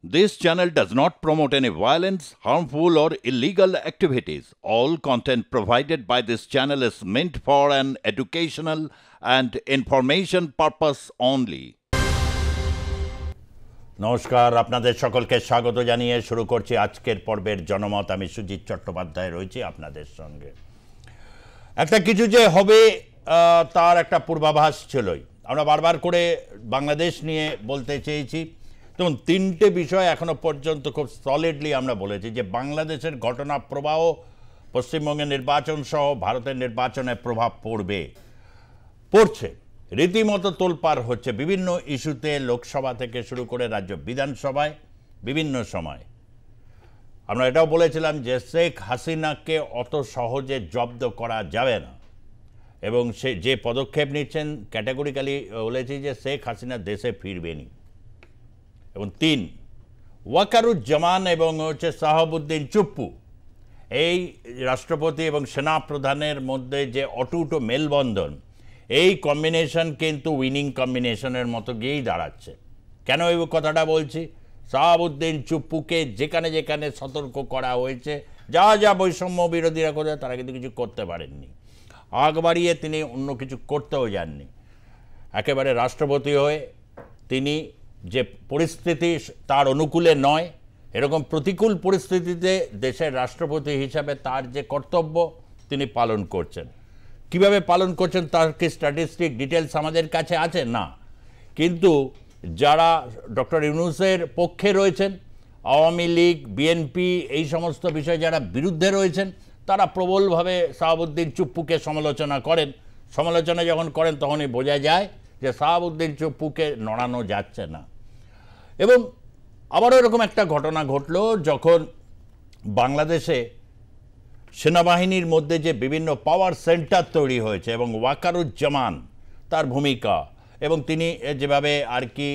This channel does not promote any violence, harmful, or illegal activities. All content provided by this channel is meant for an educational and information purpose only. নমস্কার, আপনাদের সকলকে স্বাগত জানিয়ে শুরু করছি আজকের পর্বের জনমত। আমি সুজিত চট্টোপাধ্যায় রয়েছি আপনাদের সঙ্গে। একটা কিছু যে হবে তার একটা পূর্বাভাস ছিলই। আমরা বারবার করে বাংলাদেশ নিয়ে বলতে চেয়েছি, তখন তিনটে বিষয় এখনো পর্যন্ত খুব সলিডলি আমরা বলেছি যে বাংলাদেশের ঘটনা প্রবাহ পশ্চিমবঙ্গের নির্বাচন সহ ভারতের নির্বাচনে প্রভাব পড়ছে, রীতিমতো তোলপাড় হচ্ছে বিভিন্ন ইস্যুতে, লোকসভা থেকে শুরু করে রাজ্য বিধানসভায় বিভিন্ন সময়। আমরা এটাও বলেছিলাম যে শেখ হাসিনাকে অত সহজে জব্দ করা যাবে না, এবং সে যে পদক্ষেপ নিচ্ছেন ক্যাটাগরিক্যালি বলেছি যে শেখ হাসিনা দেশে ফিরবেনি। এবং তিন, ওয়াকারুজ্জামান এবং শাহাবুদ্দিন চুপ্পু, এই রাষ্ট্রপতি এবং সেনাপ্রধানের মধ্যে যে অটুট মেলবন্ধন, এই কম্বিনেশন কিন্তু উইনিং কম্বিনেশনের মতো গিয়েই দাঁড়াচ্ছে। কেন এই কথাটা বলছি? শাহাবুদ্দিন চুপ্পুকে যেখানে যেখানে সতর্ক করা হয়েছে, যা যা বৈষম্য বিরোধীরা করে তারা কিন্তু কিছু করতে পারেননি। আগ বাড়িয়ে তিনি অন্য কিছু করতেও যাননি। একেবারে রাষ্ট্রপতি হয়ে তিনি যে পরিস্থিতি তার অনুকূলে নয়, এরকম প্রতিকূল পরিস্থিতিতে দেশের রাষ্ট্রপতি হিসাবে তার যে কর্তব্য তিনি পালন করছেন। কিভাবে পালন করছেন তার কি স্ট্যাটিস্টিক ডিটেলস আমাদের কাছে আছে? না। কিন্তু যারা ডক্টর ইউনূসের পক্ষে রয়েছেন, আওয়ামী লীগ, বিএনপি, এই সমস্ত বিষয়ে যারা বিরুদ্ধে রয়েছেন, তারা প্রবলভাবে শাহাবুদ্দিন চুপ্পুকে সমালোচনা করেন। সমালোচনা যখন করেন তখনই বোঝা যায় যে শাহাবুদ্দিন চুপ্পুকে নড়ানো যাচ্ছে না। এবং আবারও এরকম একটা ঘটনা ঘটল যখন বাংলাদেশে সেনাবাহিনীর মধ্যে যে বিভিন্ন পাওয়ার সেন্টার তৈরি হয়েছে এবং ওয়াকারুজ্জামান তার ভূমিকা, এবং তিনি যেভাবে আর কি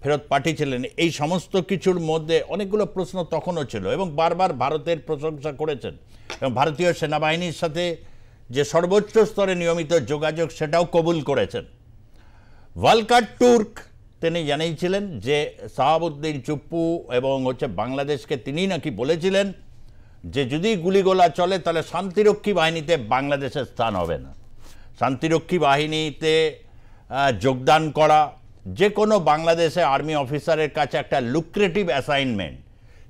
ফেরত পাঠিয়েছিলেন, এই সমস্ত কিছুর মধ্যে অনেকগুলো প্রশ্ন তখনও ছিল, এবং বারবার ভারতের প্রশংসা করেছেন, এবং ভারতীয় সেনাবাহিনীর সাথে যে সর্বোচ্চ স্তরে নিয়মিত যোগাযোগ সেটাও কবুল করেছেন। ভলকার তুর্ক তিনি জানিয়েছিলেন যে শাহাবুদ্দিন চুপ্পু এবং বাংলাদেশকে তিনি নাকি বলেছিলেন যে যদি গুলিগোলা চলে তাহলে শান্তিরক্ষী বাহিনীতে বাংলাদেশের স্থান হবে না। শান্তিরক্ষী বাহিনীতে যোগদান করা যে কোনো বাংলাদেশে আর্মি অফিসারের কাছে একটা লুক্রেটিভ অ্যাসাইনমেন্ট,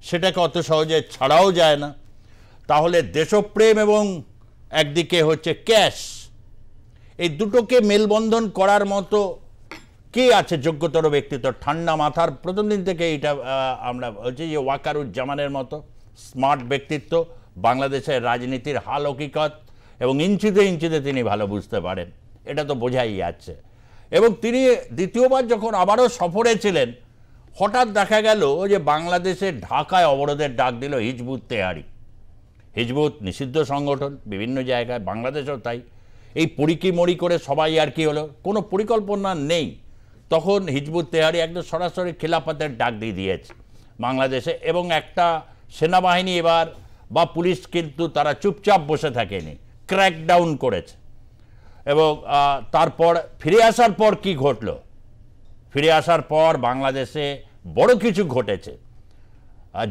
সেটাকে অত সহজে ছাড়াও যায় না। তাহলে দেশপ্রেম এবং একদিকে ক্যাশ, এই দুটোকে মেলবন্ধন করার মতো কে আছে যোগ্যতর ব্যক্তিত্ব? ঠান্ডা মাথার প্রথম দিন থেকে এটা আমরা বলছি যে ওয়াকারুজ্জামানের মতো স্মার্ট ব্যক্তিত্ব, বাংলাদেশের রাজনীতির হাল হকিকত এবং ইঞ্চিতে ইঞ্চিতে তিনি ভালো বুঝতে পারেন, এটা তো বোঝাই যাচ্ছে। এবং তিনি দ্বিতীয়বার যখন আবারও সফরে ছিলেন, হঠাৎ দেখা গেল যে বাংলাদেশের ঢাকায় অবরোধের ডাক দিল হিজবুত তেহারি। হিজবুত নিষিদ্ধ সংগঠন বিভিন্ন জায়গায়, বাংলাদেশেও তাই। এই পরিকি মরি করে সবাই আর কি হলো, কোনো পরিকল্পনা নেই। তখন হিজবুত তেহারি একদম সরাসরি খিলাফতের ডাক দিয়ে দিয়েছে বাংলাদেশে, এবং একটা সেনাবাহিনী এবার বা পুলিশ কিন্তু তারা চুপচাপ বসে থাকেনি, ক্র্যাকডাউন করেছে। এবং তারপর ফিরে আসার পর কি ঘটল? ফিরে আসার পর বাংলাদেশে বড় কিছু ঘটেছে,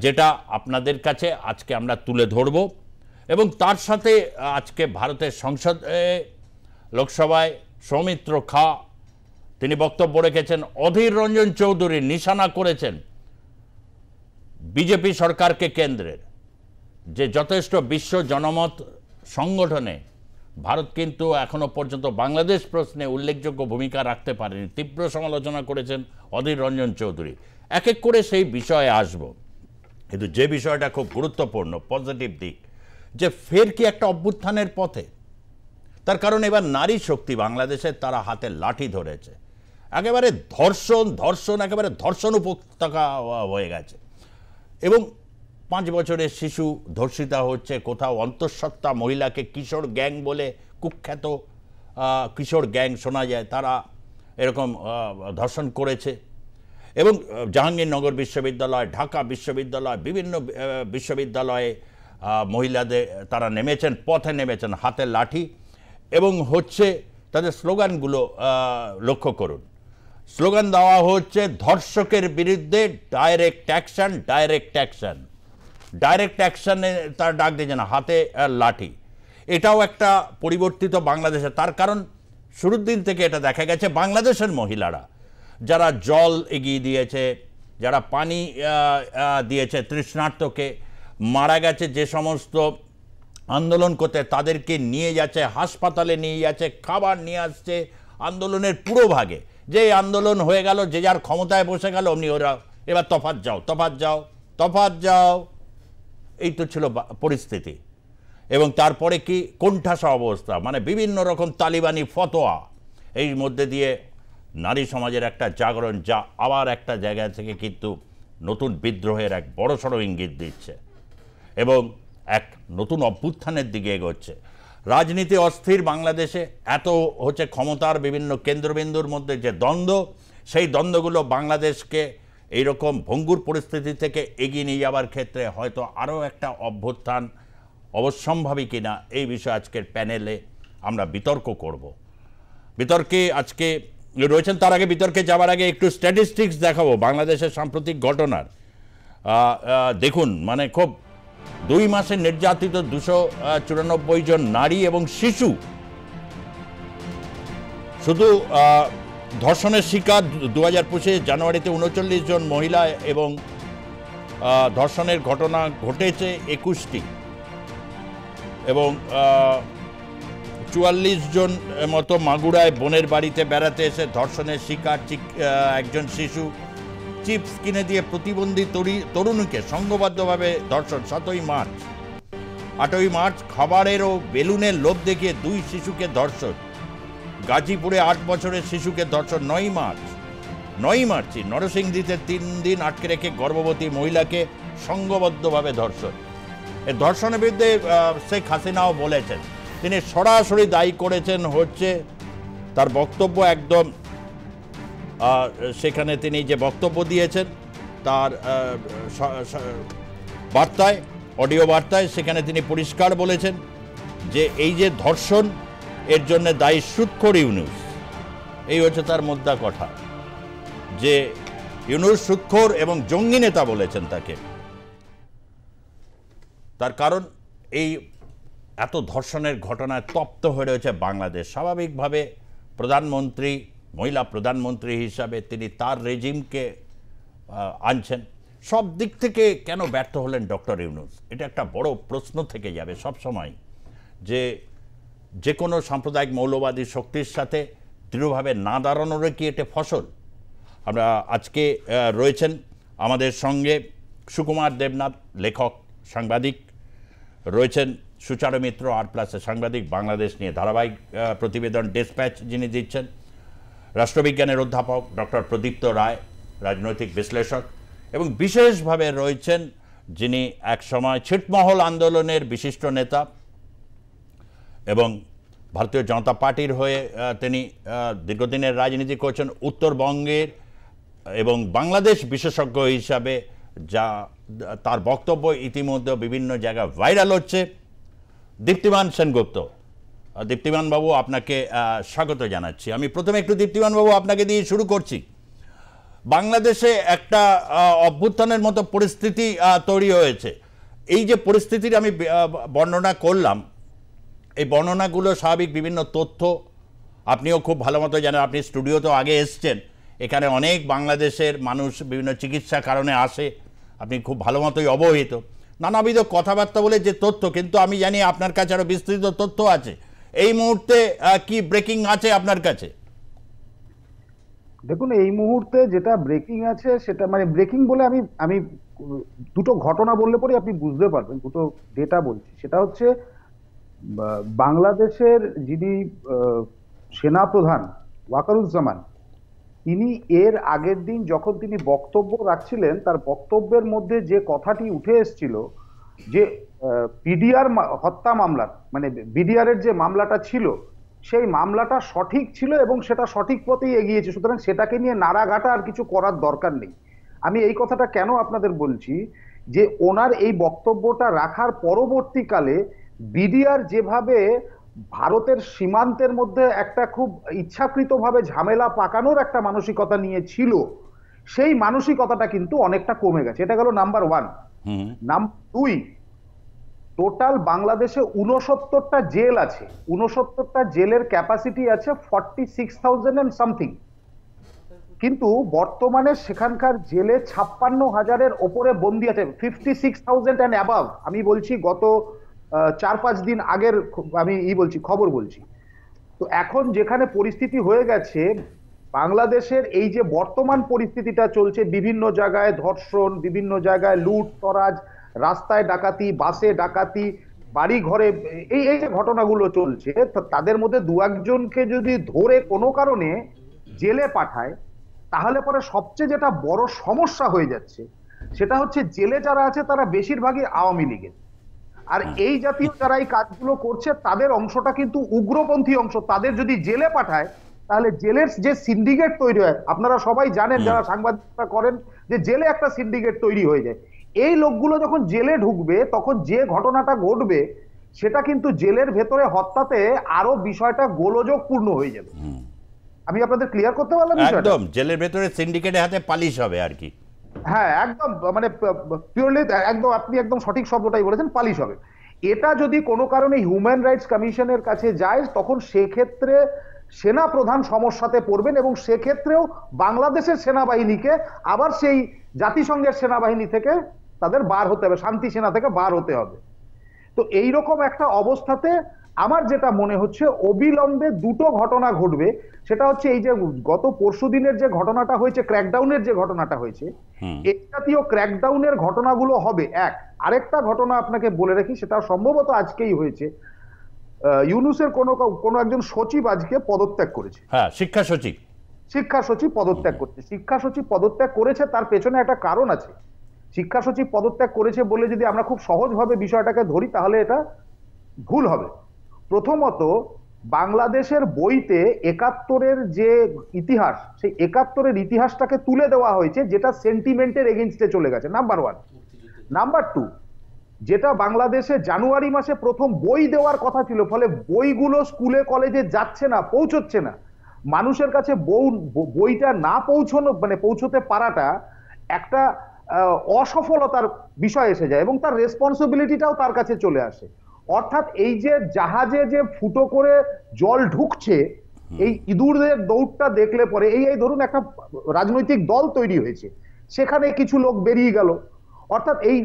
যেটা আপনাদের কাছে আজকে আমরা তুলে ধরব। এবং তার সাথে আজকে ভারতের সংসদে লোকসভায় সৌমিত্র খা তিনি বক্তব্য রেখেছেন, অধীর রঞ্জন চৌধুরী নিশানা করেছেন বিজেপি সরকারকে কেন্দ্রের, যে যথেষ্ট বিশ্ব জনমত সংগঠনে ভারত কিন্তু এখনো পর্যন্ত বাংলাদেশ প্রশ্নে উল্লেখযোগ্য ভূমিকা রাখতে পারেনি। তীব্র সমালোচনা করেছেন অধীর রঞ্জন চৌধুরী। এক এক করে সেই বিষয়ে আসব, কিন্তু যে বিষয়টা খুব গুরুত্বপূর্ণ পজিটিভ দিক, যে ফের কি একটা অভ্যুত্থানের পথে? তার কারণ এবার নারী শক্তি বাংলাদেশে তারা হাতে লাঠি ধরেছে, একেবারে ধর্ষণ একেবারে ধর্ষণ উপত্যকা হয়ে গেছে। এবং 5 বছরের শিশু ধর্ষিতা হচ্ছে, কোথাও অন্তঃসত্ত্বা মহিলাকে কিশোর গ্যাং বলে কুখ্যাত কিশোর গ্যাং শোনা যায়, তারা এরকম ধর্ষণ করেছে। এবং জাহাঙ্গীরনগর বিশ্ববিদ্যালয়, ঢাকা বিশ্ববিদ্যালয়, বিভিন্ন বিশ্ববিদ্যালয়ে মহিলাদের তারা নেমেছেন, পথে নেমেছেন হাতে লাঠি, এবং তাদের স্লোগানগুলো লক্ষ্য করুন স্লোগান দেওয়া হচ্ছে ধর্ষকের বিরুদ্ধে direct action, direct action. Direct অ্যাকশনে তার ডাক দিয়েছে না, হাতে লাঠি। এটাও একটা পরিবর্তিত বাংলাদেশে। তার কারণ শুরুর দিন থেকে এটা দেখা গেছে বাংলাদেশের মহিলারা যারা জল এগিয়ে দিয়েছে, যারা পানি দিয়েছে তৃষ্ণার্তকে, মারা গেছে যে সমস্ত আন্দোলন করতে, তাদেরকে নিয়ে যাচ্ছে হাসপাতালে, নিয়ে যাচ্ছে, খাবার নিয়ে আসছে আন্দোলনের পুরো ভাগে। যে আন্দোলন হয়ে গেল, যে যার ক্ষমতায় বসে গেল, অমনি ওরা এবার তফাৎ যাও, তফাৎ যাও, তফাৎ যাও, এই তো ছিল পরিস্থিতি। এবং তারপরে কি কোণঠাসা অবস্থা, মানে বিভিন্ন রকম তালিবানি ফতোয়া, এই মধ্যে দিয়ে নারী সমাজের একটা জাগরণ, যা আবার একটা জায়গা থেকে কিন্তু নতুন বিদ্রোহের এক বড়সড় ইঙ্গিত দিচ্ছে এবং এক নতুন অভ্যুত্থানের দিকে এগোচ্ছে। রাজনীতি অস্থির বাংলাদেশে, এত হচ্ছে ক্ষমতার বিভিন্ন কেন্দ্রবিন্দুর মধ্যে যে দ্বন্দ্ব, সেই দ্বন্দ্বগুলো বাংলাদেশকে এইরকম ভঙ্গুর পরিস্থিতি থেকে এগিয়ে নিয়ে যাওয়ার ক্ষেত্রে হয়তো আরও একটা অভ্যুত্থান অবশ্যম্ভাবী কিনা, এই বিষয়ে আজকের প্যানেলে আমরা বিতর্ক করব। বিতর্কে আজকে রয়েছেন, তার আগে বিতর্কে যাওয়ার আগে একটু স্ট্যাটিস্টিক্স দেখাবো বাংলাদেশের সাম্প্রতিক ঘটনার। দেখুন, মানে খুব 2 মাসে নির্যাতিত 294 জন নারী এবং শিশু। শুধু ধর্ষণের শিকার 2025 জানুয়ারিতে 39 জন মহিলা এবং ধর্ষণের ঘটনা ঘটেছে 21টি এবং 44 জন মতো মাগুরায় বোনের বাড়িতে বেড়াতে এসে ধর্ষণের শিকার একজন শিশু। চিপস কিনে দিয়ে প্রতিবন্ধী তরুণীকে সংঘবদ্ধভাবে ধর্ষণ 7ই মার্চ। 8ই মার্চ খাবারের ও বেলুনের লোভ দেখিয়ে 2 শিশুকে ধর্ষণ। গাজীপুরে 8 বছরের শিশুকে ধর্ষণ 9ই মার্চই নরসিংদীতে 3 দিন আটকে রেখে গর্ভবতী মহিলাকে সংঘবদ্ধভাবে ধর্ষণ। এই ধর্ষণের বিরুদ্ধে শেখ হাসিনাও বলেছেন, তিনি সরাসরি দায়ী করেছেন হচ্ছে তার বক্তব্য একদম, সেখানে তিনি যে বক্তব্য দিয়েছেন তার বার্তায়, অডিও বার্তায়, সেখানে তিনি পরিষ্কার বলেছেন যে এই যে ধর্ষণ, এর জন্য দায়ী সুৎখোর ইউনূস। এই হচ্ছে তার মোদ্দা কথা, যে ইউনূস সুৎখোর এবং জঙ্গি নেতা বলেছেন তাকে। তার কারণ এই এত ধর্ষণের ঘটনায় তপ্ত হয়ে রয়েছে বাংলাদেশ। স্বাভাবিকভাবে প্রধানমন্ত্রী, মহিলা প্রধানমন্ত্রী হিসাবে তিনি তার রেজিমকে আনছেন। সব দিক থেকে কেন ব্যর্থ হলেন ডক্টর ইউনূস? এটা একটা বড় প্রশ্ন থেকে যাবে সবসময়, যে কোনো সাম্প্রদায়িক মৌলবাদী শক্তির সাথে দৃঢ়ভাবে না দাঁড়ানোর কি এটা ফসল? আমরা আজকে রয়েছেন আমাদের সঙ্গে সুকুমার দেবনাথ, লেখক, সাংবাদিক, রয়েছেন সুচারু মিত্র, আর+এর সাংবাদিক, বাংলাদেশ নিয়ে ধারাবাহিক প্রতিবেদন ডেসপ্যাচ যিনি দিচ্ছেন, রাষ্ট্রবিজ্ঞানের অধ্যাপক ডক্টর প্রদীপ্ত রায়, রাজনৈতিক বিশ্লেষক, এবং বিশেষভাবে রয়েছেন যিনি একসময় ছিটমহল আন্দোলনের বিশিষ্ট নেতা এবং ভারতীয় জনতা পার্টির হয়ে তিনি দীর্ঘদিনের রাজনীতি করছেন, উত্তরবঙ্গের এবং বাংলাদেশ বিশেষজ্ঞ হিসাবে, যা তার বক্তব্য ইতিমধ্যে বিভিন্ন জায়গায় ভাইরাল হচ্ছে, দীপ্তিমান সেনগুপ্ত। দীপ্তিমান বাবু, আপনাকে স্বাগত জানাচ্ছি। আমি প্রথমে একটু দীপ্তিমান বাবু আপনাকে দিয়ে শুরু করছি। বাংলাদেশে একটা অভ্যুত্থানের মতো পরিস্থিতি তৈরি হয়েছে। এই যে পরিস্থিতির আমি বর্ণনা করলাম, এই বর্ণনাগুলো স্বাভাবিক বিভিন্ন তথ্য আপনিও খুব ভালো মতো জানেন, আপনি স্টুডিওতেও আগে এসছেন, এখানে অনেক বাংলাদেশের মানুষ বিভিন্ন চিকিৎসা কারণে আসে, আপনি খুব ভালো মতোই অবহিত। নানাবিধ কথাবার্তা বলে যে তথ্য, কিন্তু আমি জানি আপনার কাছে আরও বিস্তৃত তথ্য আছে। এই মুহূর্তে কি ব্রেকিং আছে আপনার কাছে? দেখুন, এই মুহূর্তে যেটা ব্রেকিং আছে সেটা, মানে ব্রেকিং বলে আমি দুটো ঘটনা বললে পরে আপনি বুঝতে পারবেন, দুটো ডেটা বলছি। সেটা হচ্ছে বাংলাদেশের যিনি সেনাপ্রধান ওয়াকারুজ্জামান, তিনি এর আগের দিন যখন তিনি বক্তব্য রাখছিলেন, তার বক্তব্যের মধ্যে যে কথাটি উঠে এসেছিল যে পিডিআর হত্যা মামলা, মানে বিডিআর এর যে মামলাটা ছিল, সেই মামলাটা সঠিক ছিল এবং সেটা সঠিক পথেই এগিয়েছে, সুতরাং সেটাকে নিয়ে নাড়াঘাটা আর কিছু করার দরকার নেই। আমি এই কথাটা কেন আপনাদের বলছি, যে ওনার এই বক্তব্যটা রাখার পরবর্তীকালে বিডিআর যেভাবে ভারতের সীমান্তের মধ্যে একটা খুব ইচ্ছাকৃতভাবে ঝামেলা পাকানোর একটা মানসিকতা নিয়ে ছিল, সেই মানসিকতাটা কিন্তু অনেকটা কমে গেছে। এটা গেল নাম্বার ওয়ান। নাম্বার দুই, টোটাল বাংলাদেশে 69টা জেল আছে, 69টা জেলের ক্যাপাসিটি আছে 46,000 এন্ড সামথিং, কিন্তু বর্তমানে সেখানকার জেলে 56,000-এর ওপরে বন্দী আছে, 56,000 অ্যান্ড অ্যাবাভ। আমি বলছি গত 4-5 দিন আগের আমি বলছি, খবর বলছি। তো এখন যেখানে পরিস্থিতি হয়ে গেছে, বাংলাদেশের এই যে বর্তমান পরিস্থিতিটা চলছে, বিভিন্ন জায়গায় ধর্ষণ, বিভিন্ন জায়গায় লুট তরাজ, রাস্তায় ডাকাতি, বাসে ডাকাতি, বাড়ি ঘরে এই এই যে ঘটনাগুলো চলছে, তাদের মধ্যে দু একজনকে যদি ধরে কোনো কারণে জেলে পাঠায়, তাহলে পরে সবচেয়ে যেটা বড় সমস্যা হয়ে যাচ্ছে সেটা হচ্ছে জেলে যারা আছে তারা বেশিরভাগই আওয়ামী লীগের। আর এই জাতীয় যারা এই কাজগুলো করছে তাদের অংশটা কিন্তু উগ্রপন্থী অংশ। তাদের যদি জেলে পাঠায় তাহলে জেলের যে সিন্ডিকেট তৈরি হয়, আপনারা সবাই জানেন যারা সাংবাদিকতা করেন, যে জেলে একটা সিন্ডিকেট তৈরি হয়ে যায়। এই লোকগুলো যখন জেলে ঢুকবে তখন যে ঘটনাটা ঘটবে সেটা কিন্তু জেলের ভেতরে হত্যাতে আরো বিষয়টা গোলযোগপূর্ণ হয়ে যাবে। আমি আপনাদের ক্লিয়ার করতে পারলাম বিষয়টা? একদম জেলের ভেতরে সিন্ডিকেটের হাতে পালিশ হবে আর কি। হ্যাঁ, একদম, মানে পিওরলি একদম আপনি একদম সঠিক শব্দটাই বলেছেন, পালিশ হবে। এটা যদি কোনো কারণে হিউম্যান রাইটস কমিশনের কাছে যায় তখন সেক্ষেত্রে সেনা প্রধান সমস্যাতে পড়বেন, এবং সেক্ষেত্রেও বাংলাদেশের সেনাবাহিনীকে আবার সেই জাতিসংঘের সেনাবাহিনী থেকে তাদের বার হতে হবে, শান্তি সেনা থেকে বার হতে হবে। তো এইরকম একটা অবস্থাতে আমার যেটা মনে হচ্ছে অবিলম্বে দুটো ঘটনা ঘটবে। সেটা হচ্ছে এই যে গত পরশুদিনের যে ঘটনাটা হয়েছে, ক্র্যাকডাউনের যে ঘটনাটা হয়েছে, এই জাতীয় ক্র্যাকডাউনের ঘটনাগুলো হবে এক। আরেকটা ঘটনা আপনাকে বলে রাখি, সেটা সম্ভবত আজকেই হয়েছে, ইউনুসের কোনো একজন সচিব আজকে পদত্যাগ করেছে। হ্যাঁ, শিক্ষা সচিব পদত্যাগ করছে। শিক্ষা সচিব পদত্যাগ করেছে, তার পেছনে একটা কারণ আছে। শিক্ষা সচিব পদত্যাগ করেছে বলে যদি আমরা খুব সহজভাবে বিষয়টাকে ধরি তাহলে এটা ভুল হবে। প্রথমত, বাংলাদেশের বইতে 71-এর যে ইতিহাস, সেই 71-এর ইতিহাসটাকে তুলে দেওয়া হয়েছে, যেটা সেন্টিমেন্টের এগেইনস্টে চলে গেছে, নাম্বার ওয়ান। নাম্বার টু, যেটা বাংলাদেশে জানুয়ারি মাসে প্রথম বই দেওয়ার কথা ছিল, ফলে বইগুলো স্কুলে কলেজে যাচ্ছে না, পৌঁছচ্ছে না। মানুষের কাছে বইটা না পৌঁছানো, মানে পৌঁছতে পারাটা একটা অসফলতার বিষয় এসে যায়, এবং তার রেসপন্সিবিলিটিটাও তার কাছে চলে আসে। অর্থাৎ এই যে জাহাজে যে ফুটো করে জল ঢুকছে, এই ইঁদুরের দৌড়টা দেখলে পরে এই ধরুন একটা রাজনৈতিক দল তৈরি হয়েছে, সেখানে কিছু লোক বেরিয়ে গেল। অর্থাৎ এই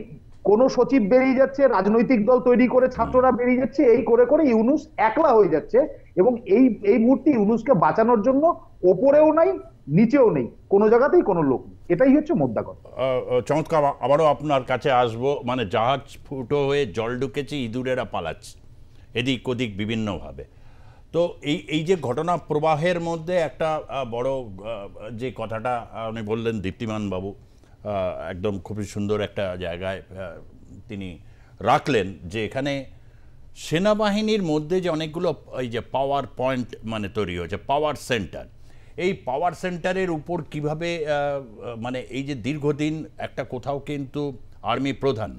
কোন সচিব বেরিয়ে যাচ্ছে, রাজনৈতিক দল তৈরি করে ছাত্ররা বেরিয়ে যাচ্ছে, এই করে করে ইউনুস একলা হয়ে যাচ্ছে, এবং এই মুহূর্তে ইউনুসকে বাঁচানোর জন্য ওপরেও নাই নিচেও নেই, কোনো জায়গাতেই কোনো লোক নেই। এটাই হচ্ছে মোদ্দা কথা। চমৎকার। আবারও আপনার কাছে আসবো, মানে জাহাজ ফুটো হয়ে জল ঢুকেছে, ইঁদুরেরা পালাচ্ছে এদিক ওদিক বিভিন্নভাবে। তো এই যে ঘটনা প্রবাহের মধ্যে একটা বড় যে কথাটা আপনি বললেন দীপ্তিমান বাবু, একদম খুবই সুন্দর একটা জায়গায় তিনি রাখলেন, যে এখানে সেনাবাহিনীর মধ্যে যে অনেকগুলো এই যে পাওয়ার পয়েন্ট মানে তৈরি হয়েছে, পাওয়ার সেন্টার, এই পাওয়ার সেন্টারের উপর কিভাবে মানে এই যে দীর্ঘদিন একটা কোথাও কিন্তু আর্মি প্রধান,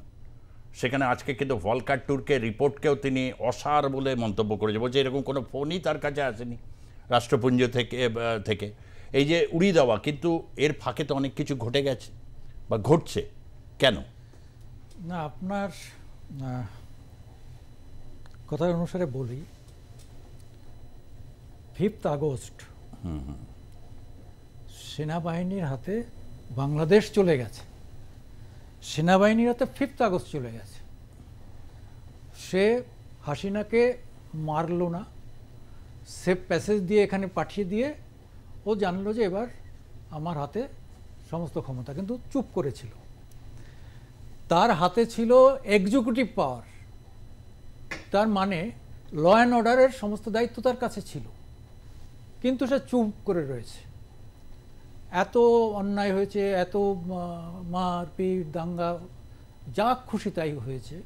সেখানে আজকে কিন্তু ভলকার টুর্কের রিপোর্টকেও তিনি অসার বলে মন্তব্য করেছে, বলছে এরকম কোনো ফোনই তার কাছে আসেনি রাষ্ট্রপুঞ্জ থেকে এই যে উড়িয়ে দেওয়া, কিন্তু এর ফাঁকে তো অনেক কিছু ঘটে গেছে বা ঘটছে কেন? না, আপনার কথা অনুসারে বলি, 5 আগস্ট সেনাবাহিনীর হাতে বাংলাদেশ চলে গেছে, সেনাবাহিনীর হাতে 5 আগস্ট চলে গেছে। সে হাসিনাকে মারলো না, সেফ প্যাসেজ দিয়ে এখানে পাঠিয়ে দিয়ে ও জানলো যে এবার আমার হাতে সমস্ত ক্ষমতা, কিন্তু চুপ করেছিল। তার হাতে ছিল এক্সিকিউটিভ পাওয়ার, তার মানে ল অ্যান্ড অর্ডারের সমস্ত দায়িত্ব তার কাছে ছিল, কিন্তু সে চুপ করে রয়েছে। এত অন্যায় হয়েছে, এত মারপিট দাঙ্গা যা খুশি তাই হয়েছে,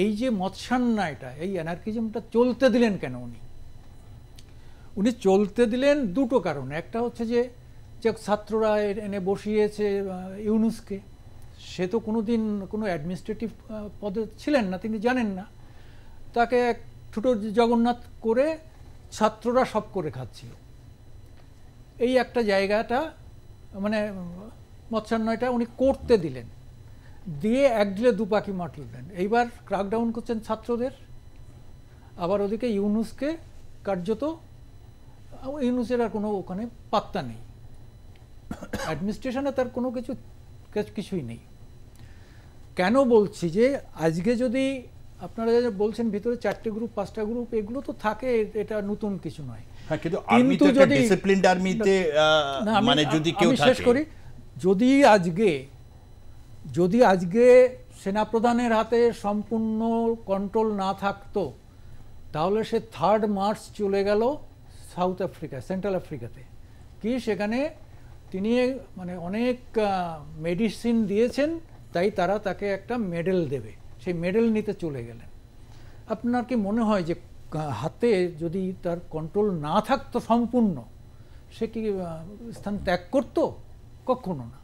এই যে মৎস্যান্যায়টা, এই অ্যানার্কিজমটা চলতে দিলেন কেন উনি চলতে দিলেন দুটো কারণে। একটা হচ্ছে যে ছাত্ররা এনে বসিয়েছে ইউনুসকে, সে তো কোনোদিন কোনো অ্যাডমিনিস্ট্রেটিভ পদে ছিলেন না, তিনি জানেন না, তাকে একটু ছোটো জগন্নাথ করে ছাত্ররা সব করে খাচ্ছিল। এই একটা জায়গাটা মানে মৎস্যান্নয়টা উনি করতে দিলেন, দিয়ে এক ঢিলে দু পাখি মারলেন। এইবার ক্র্যাকডাউন করছেন ছাত্রদের, আবার ওদিকে ইউনুসকে কার্যত, ইউনুসের আর কোনো ওখানে পাত্তা নেই, অ্যাডমিনিস্ট্রেশনে তার কোনো কিছুই নেই। কেন বলছি যে আজকে যদি আপনারা বলছেন ভিতরে 4টে গ্রুপ 5টা গ্রুপ, এগুলো তো থাকে, এটা নতুন কিছু নয়। হ্যাঁ, কিন্তু আর্মিতে একটা ডিসিপ্লিনড আর্মিতে মানে যদি কেউ থাকে, শেষ করি, যদি আজকে সেনাপ্রধানের হাতে সম্পূর্ণ কন্ট্রোল না থাকতো, তাহলে সে 3 মার্চ চলে গেল সাউথ আফ্রিকা, সেন্ট্রাল আফ্রিকাতে, কি সেখানে তিনি মানে অনেক মেডিসিন দিয়েছেন, তাই তারা তাকে একটা মেডেল দেবে, সেই মেডেল নিতে চলে গেলেন। আপনার কি মনে হয় যে হাতে যদি তার কন্ট্রোল না থাকতো সম্পূর্ণ, সে কি স্থান ত্যাগ করতো? কখনো না।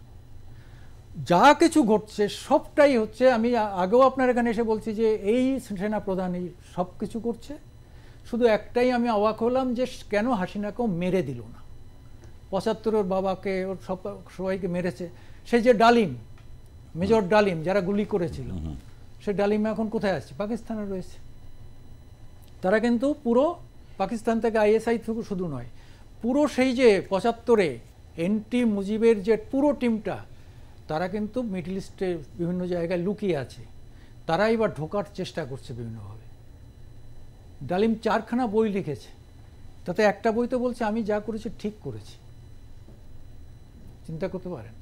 যা কিছু ঘটছে সবটাই হচ্ছে, আমি আগেও আপনার এখানে এসে বলছি যে এই সেনাপ্রধানই সব কিছু করছে। শুধু একটাই আমি অবাক হলাম যে কেন হাসিনাকেও মেরে দিল না। 75 বাবাকে, ওর সবাইকে মেরেছে। সেই যে ডালিম, মেজর ডালিম যারা গুলি করেছিল, সে ডালিম এখন কোথায় আছে? পাকিস্তানে রয়েছে। তারা কিন্তু পুরো পাকিস্তান থেকে আইএসআই থেকে শুধু নয়, পুরো সেই যে 75-এ এনটি মুজিবের যে পুরো টিমটা, তারা কিন্তু মিডল ইস্টে বিভিন্ন জায়গায় লুকিয়ে আছে। তারা এবার ঢোকার চেষ্টা করছে বিভিন্নভাবে। ডালিম 4খানা বই লিখেছে, তাতে একটা বইতে বলছে আমি যা করেছি ঠিক করেছি। চিন্তা করতে পারেন।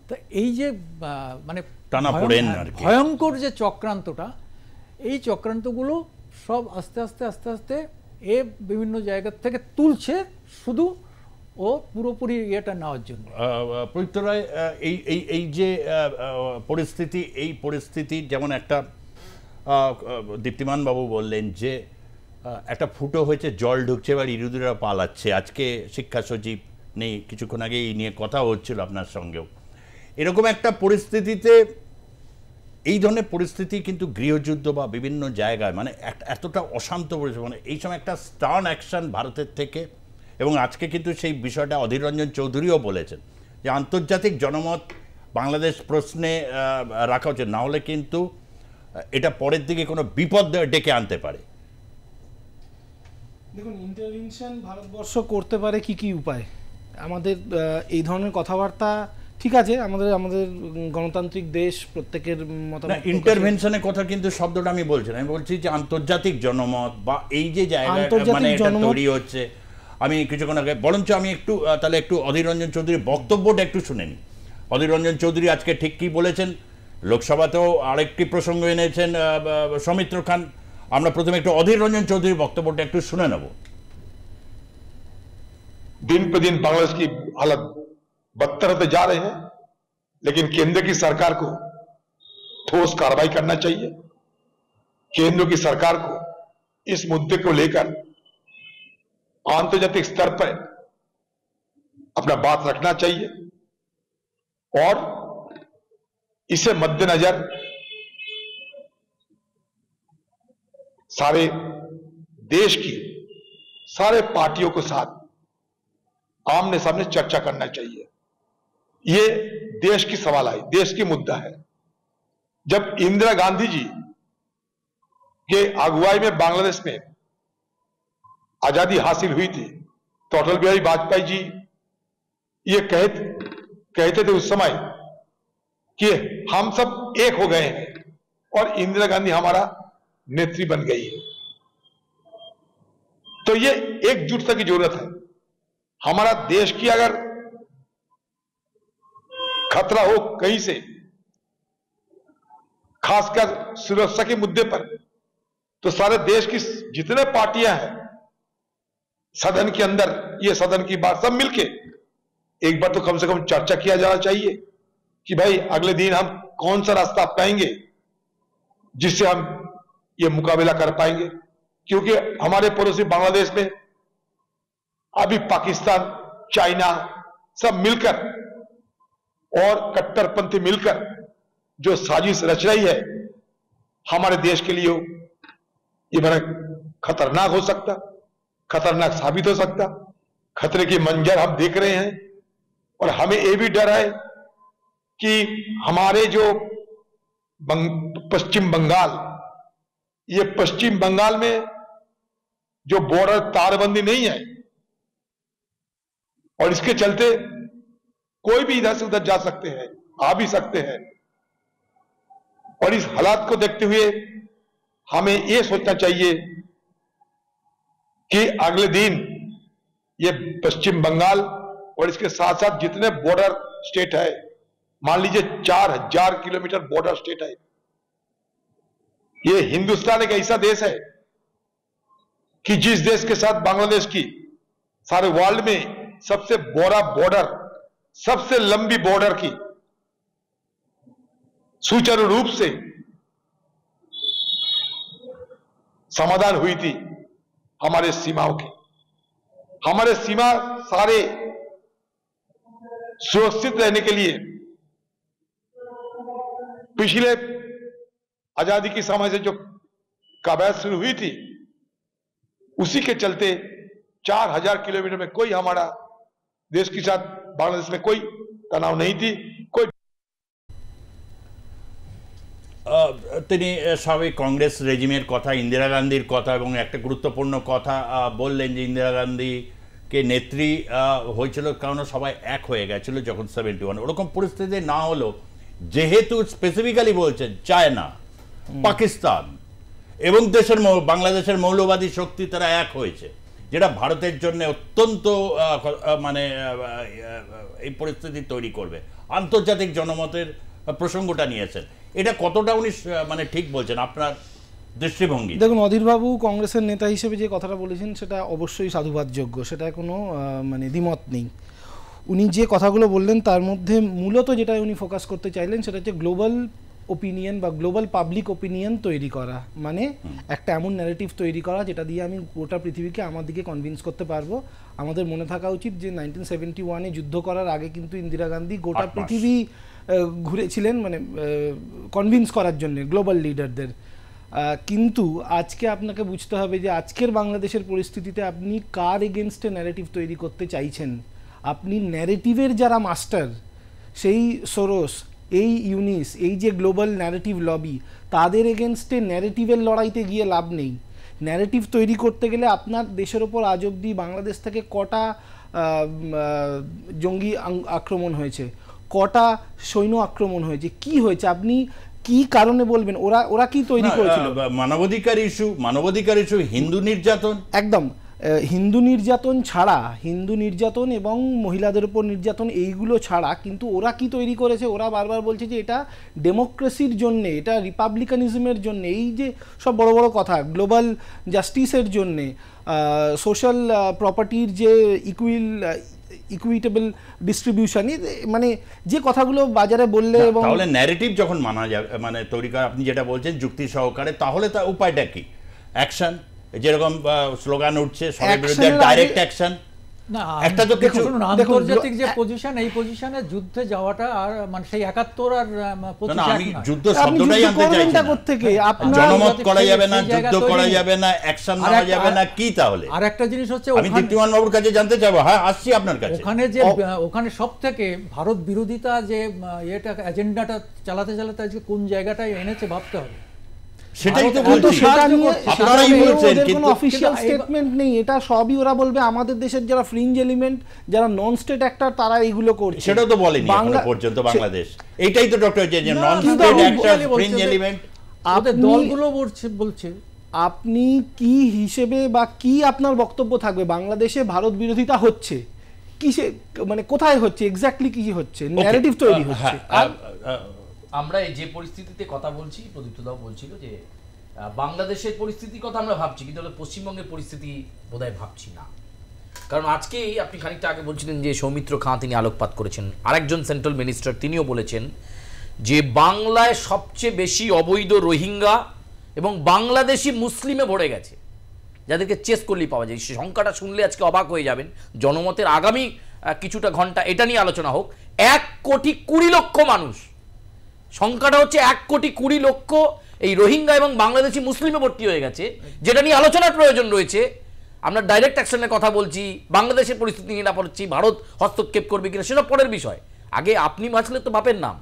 তা এই যে মানে ভয়ঙ্কর যে চক্রান্তটা, এই চক্রান্তগুলো সব আস্তে আস্তে আস্তে আস্তে এ বিভিন্ন জায়গা থেকে তুলছে, শুধু ও পুরোপুরি ইয়েটা নেওয়ার জন্য। পবিত্র রায়, এই যে পরিস্থিতি, এই পরিস্থিতি যেমন একটা দীপ্তিমান বাবু বললেন যে একটা ফুটো হয়েছে, জল ঢুকছে, এবার ইরুদিরা পালাচ্ছে। আজকে শিক্ষা সচিব নেই, কিছুক্ষণ আগে এই নিয়ে কথা হচ্ছিল আপনার সঙ্গেও। এরকম একটা পরিস্থিতিতে, এই ধরনের পরিস্থিতি কিন্তু গৃহযুদ্ধ বা বিভিন্ন জায়গায় মানে এতটা অশান্ত পরিস্থিতি, মানে এই সময় একটা স্টার্ন অ্যাকশন ভারতের থেকে। এবং আজকে কিন্তু সেই বিষয়টা অধীর রঞ্জন চৌধুরীও বলেছেন যে আন্তর্জাতিক জনমত বাংলাদেশ প্রশ্নে রাখা উচিত, না হলে কিন্তু এটা পরের দিকে কোনো বিপদ ডেকে আনতে পারে। দেখুন, ইন্টারভেনশন ভারতবর্ষ করতে পারে কি কি উপায়। আমাদের এই ধরনের কথাবার্তা ঠিক আছে, আমাদের গণতান্ত্রিক দেশ, প্রত্যেকের মতামত। ইন্টারভেনশনের কথা কিন্তু শব্দটা আমি বলছি না, আমি বলছি যে আন্তর্জাতিক জনমত বা এই যে জায়গায় মানে এটা তৈরি হচ্ছে। আমি কিছুক্ষণ আগে বরঞ্চ আমি তাহলে একটু অধীর রঞ্জন চৌধুরীর বক্তব্যটা একটু শুনে নিই। অধীর রঞ্জন চৌধুরী আজকে ঠিক কি বলেছেন, লোকসভাতেও আরেকটি প্রসঙ্গ এনেছেন সৌমিত্র খান। আমরা প্রথমে একটু অধীর রঞ্জন চৌধুরীর বক্তব্যটা একটু শুনে নেব। दिन पे दिन बांग्लादेश की हालत बदतर होते जा रहे हैं, लेकिन केंद्र की सरकार को ठोस कार्रवाई करना चाहिए। केंद्र की सरकार को इस मुद्दे को लेकर आंतर्जातिक स्तर पर अपना बात रखना चाहिए और इसे मद्देनजर सारे देश की सारे पार्टियों के साथ आमने सामने चर्चा करना चाहिए। ये देश की सवाल है, देश की मुद्दा है। जब इंदिरा गांधी जी के अगुवाई में बांग्लादेश में आजादी हासिल हुई थी, तो अटल बिहारी वाजपेयी जी ये कहते थे उस समय कि हम सब एक हो गए हैं और इंदिरा गांधी हमारा नेत्री बन गई है। तो ये एकजुटता की जरूरत है। हमारा देश की अगर खतरा हो कहीं से, खासकर सुरक्षा के मुद्दे पर, तो सारे देश की जितने पार्टियां हैं सदन के अंदर, ये सदन की बात सब मिलके एक बार तो कम से कम चर्चा किया जाना चाहिए कि भाई अगले दिन हम कौन सा रास्ता अपनाएंगे जिससे हम ये मुकाबला कर पाएंगे। क्योंकि हमारे पड़ोसी बांग्लादेश में अभी पाकिस्तान, चाइना सब मिलकर और कट्टरपंथी मिलकर जो साजिश रच रही है हमारे देश के लिए, ये मैंने खतरनाक हो सकता, खतरनाक साबित हो सकता। खतरे के मंजर हम देख रहे हैं और हमें यह भी डर है कि हमारे जो पश्चिम बंगाल, ये पश्चिम बंगाल में जो बॉर्डर तारबंदी नहीं है और इसके चलते कोई भी इधर से उधर जा सकते हैं, आ भी सकते हैं। और इस हालात को देखते हुए हमें यह सोचना चाहिए कि अगले दिन ये पश्चिम बंगाल और इसके साथ साथ जितने बॉर्डर स्टेट है, मान लीजिए 4000 किलोमीटर बॉर्डर स्टेट है, ये हिंदुस्तान एक ऐसा देश है कि जिस देश के साथ बांग्लादेश की सारे वर्ल्ड में सबसे बड़ा बॉर्डर, सबसे लंबी बॉर्डर की सुचारू रूप से समाधान हुई थी हमारे सीमाओं की। हमारे सीमा सारे सुरक्षित रहने के लिए पिछले आजादी के समय से जो कवायद शुरू हुई थी, उसी के चलते 4000 किलोमीटर में कोई हमारा देश के साथ बांग्लादेश में कोई तनाव नहीं थी। कोई তিনি সাবেক কংগ্রেস রেজিমের কথা, ইন্দিরা গান্ধীর কথা এবং একটা গুরুত্বপূর্ণ কথা বললেন যে ইন্দিরা গান্ধীকে নেত্রী হয়েছিল কারণ সবাই এক হয়ে গেছিল যখন 71, ওরকম পরিস্থিতি না হলো যেহেতু স্পেসিফিক্যালি বলছেন চায়না, পাকিস্তান এবং বাংলাদেশের মৌলবাদী শক্তি তারা এক হয়েছে, যেটা ভারতের জন্য অত্যন্ত মানে এই পরিস্থিতি তৈরি করবে। আন্তর্জাতিক জনমতের প্রসঙ্গটা নিয়েছেন, এটা কতটা উনি মানে ঠিক বলছেন আপনার দৃষ্টিভঙ্গি? দেখুন, অধীরবাবু কংগ্রেসের নেতা হিসেবে যে কথাটা বলেছেন সেটা অবশ্যই সাধুবাদযোগ্য, সেটা কোনো মানে দ্বিমত নেই। উনি যে কথাগুলো বললেন তার মধ্যে মূলত যেটা উনি ফোকাস করতে চাইলেন সেটা হচ্ছে গ্লোবাল ওপিনিয়ন বা গ্লোবাল পাবলিক ওপিনিয়ন তৈরি করা, মানে একটা এমন ন্যারেটিভ তৈরি করা যেটা দিয়ে আমি গোটা পৃথিবীকে আমার দিকে কনভিন্স করতে পারবো। আমাদের মনে থাকা উচিত যে 1971-এ যুদ্ধ করার আগে কিন্তু ইন্দিরা গান্ধী গোটা পৃথিবী ঘুরেছিলেন মানে কনভিন্স করার জন্য গ্লোবাল লিডারদের। কিন্তু আজকে আপনাকে বুঝতে হবে যে আজকের বাংলাদেশের পরিস্থিতিতে আপনি কার এগেনস্টে ন্যারেটিভ তৈরি করতে চাইছেন। আপনি ন্যারেটিভের যারা মাস্টার, সেই সোরস, এই ইউনিস, এই যে গ্লোবাল ন্যারেটিভ লবি, তাদের এগেনস্টে ন্যারেটিভের লড়াইতে গিয়ে লাভ নেই। ন্যারেটিভ তৈরি করতে গেলে আপনার দেশের ওপর আজ অবধি বাংলাদেশ থেকে কটা জঙ্গি আক্রমণ হয়েছে, কটা সৈন্য আক্রমণ হয়েছে, কি হয়েছে, আপনি কি কারণে বলবেন? ওরা কি তৈরি করেছিল? মানবাধিকার ইস্যু, হিন্দু নির্যাতন, একদম হিন্দু নির্যাতন ছাড়া, হিন্দু নির্যাতন এবং মহিলাদের উপর নির্যাতন এইগুলো ছাড়া কিন্তু ওরা কি তৈরি করেছে? ওরা বারবার বলছে যে এটা ডেমোক্রেসির জন্যে, এটা রিপাবলিকানিজমের জন্যে, এই যে সব বড় বড় কথা, গ্লোবাল জাস্টিসের জন্যে, সোশ্যাল প্রপার্টির যে ইকুইটেবল ডিস্ট্রিবিউশন, মানে যে কথাগুলো বাজারে বললে এবং তাহলে ন্যারেটিভ যখন মানা যাবে মানে তৈরি করা, আপনি যেটা বলছেন যুক্তি সহকারে, তাহলে তার উপায়টা কি? অ্যাকশন, যেরকম স্লোগান উঠছে সবার বিরুদ্ধে ডাইরেক্ট অ্যাকশন। না, একটা তো কিছু আন্তর্জাতিক যে পজিশন, এই পজিশনে যুদ্ধে যাওয়াটা আর মানে সেই 71 আর 25 আমি যুদ্ধ শব্দটাই আনতে চাইছি না। জনমত করা যাবে না, যুদ্ধ করা যাবে না, অ্যাকশন নেওয়া যাবে না, কি তাহলে? আর একটা জিনিস হচ্ছে আমি দীপ্তিমান বাবুর কাছে জানতে চাইবো, হ্যাঁ আসছি আপনার কাছে, ওখানে সবথেকে ভারত বিরোধিতা যে এটা এজেন্ডাটা চালাতে চালাতে আজকে কোন জায়গাটায় এনেছে ভাবতে হবে। সেটাই তো বলছি, আপনারাই বলছেন কিন্তু অফিশিয়াল স্টেটমেন্ট নেই। এটা সবই ওরা বলবে আমাদের দেশের যারা ফ্রিঞ্জ এলিমেন্ট, যারা নন স্টেট অ্যাক্টর, তারা এইগুলো করছে। সেটা তো বলেনি এখনো পর্যন্ত বাংলাদেশ। এইটাই তো ডক্টর যে non state actor, fringe element আমাদের দলগুলো বলছে। আপনি কি হিসেবে বা কি আপনার বক্তব্য থাকবে? বাংলাদেশে ভারত বিরোধিতা হচ্ছে, কিসে মানে কোথায় হচ্ছে, এক্স্যাক্টলি কি হচ্ছে, ন্যারেটিভ তৈরি হচ্ছে। আমরা যে পরিস্থিতিতে কথা বলছি, প্রদীপ্তদাও বলছিল যে বাংলাদেশের পরিস্থিতির কথা আমরা ভাবছি, কিন্তু পশ্চিমবঙ্গের পরিস্থিতি বোধহয় ভাবছি না। কারণ আজকেই আপনি খানিকটা আগে বলছিলেন যে সৌমিত্র খাঁ তিনি আলোকপাত করেছেন, আরেকজন সেন্ট্রাল মিনিস্টার তিনিও বলেছেন যে বাংলায় সবচেয়ে বেশি অবৈধ রোহিঙ্গা এবং বাংলাদেশি মুসলিমে ভরে গেছে, যাদেরকে চেস করলেই পাওয়া যায়। সেই সংখ্যাটা শুনলে আজকে অবাক হয়ে যাবেন। জনমতের আগামী কিছুটা ঘন্টা এটা নিয়ে আলোচনা হোক। 1,20,00,000 মানুষ, সংখ্যাটা হচ্ছে 1,20,00,000 এই রোহিঙ্গা এবং বাংলাদেশি মুসলিমে ভর্তি হয়ে গেছে, যেটা নিয়ে আলোচনার প্রয়োজন রয়েছে। আমরা ডাইরেক্ট অ্যাকশনের কথা বলছি, বাংলাদেশের পরিস্থিতি নিয়ে না পড়ছি, ভারত হস্তক্ষেপ করবে কিনা সেসব পরের বিষয়। আগে আপনি বাঁচলে তো বাপের নাম।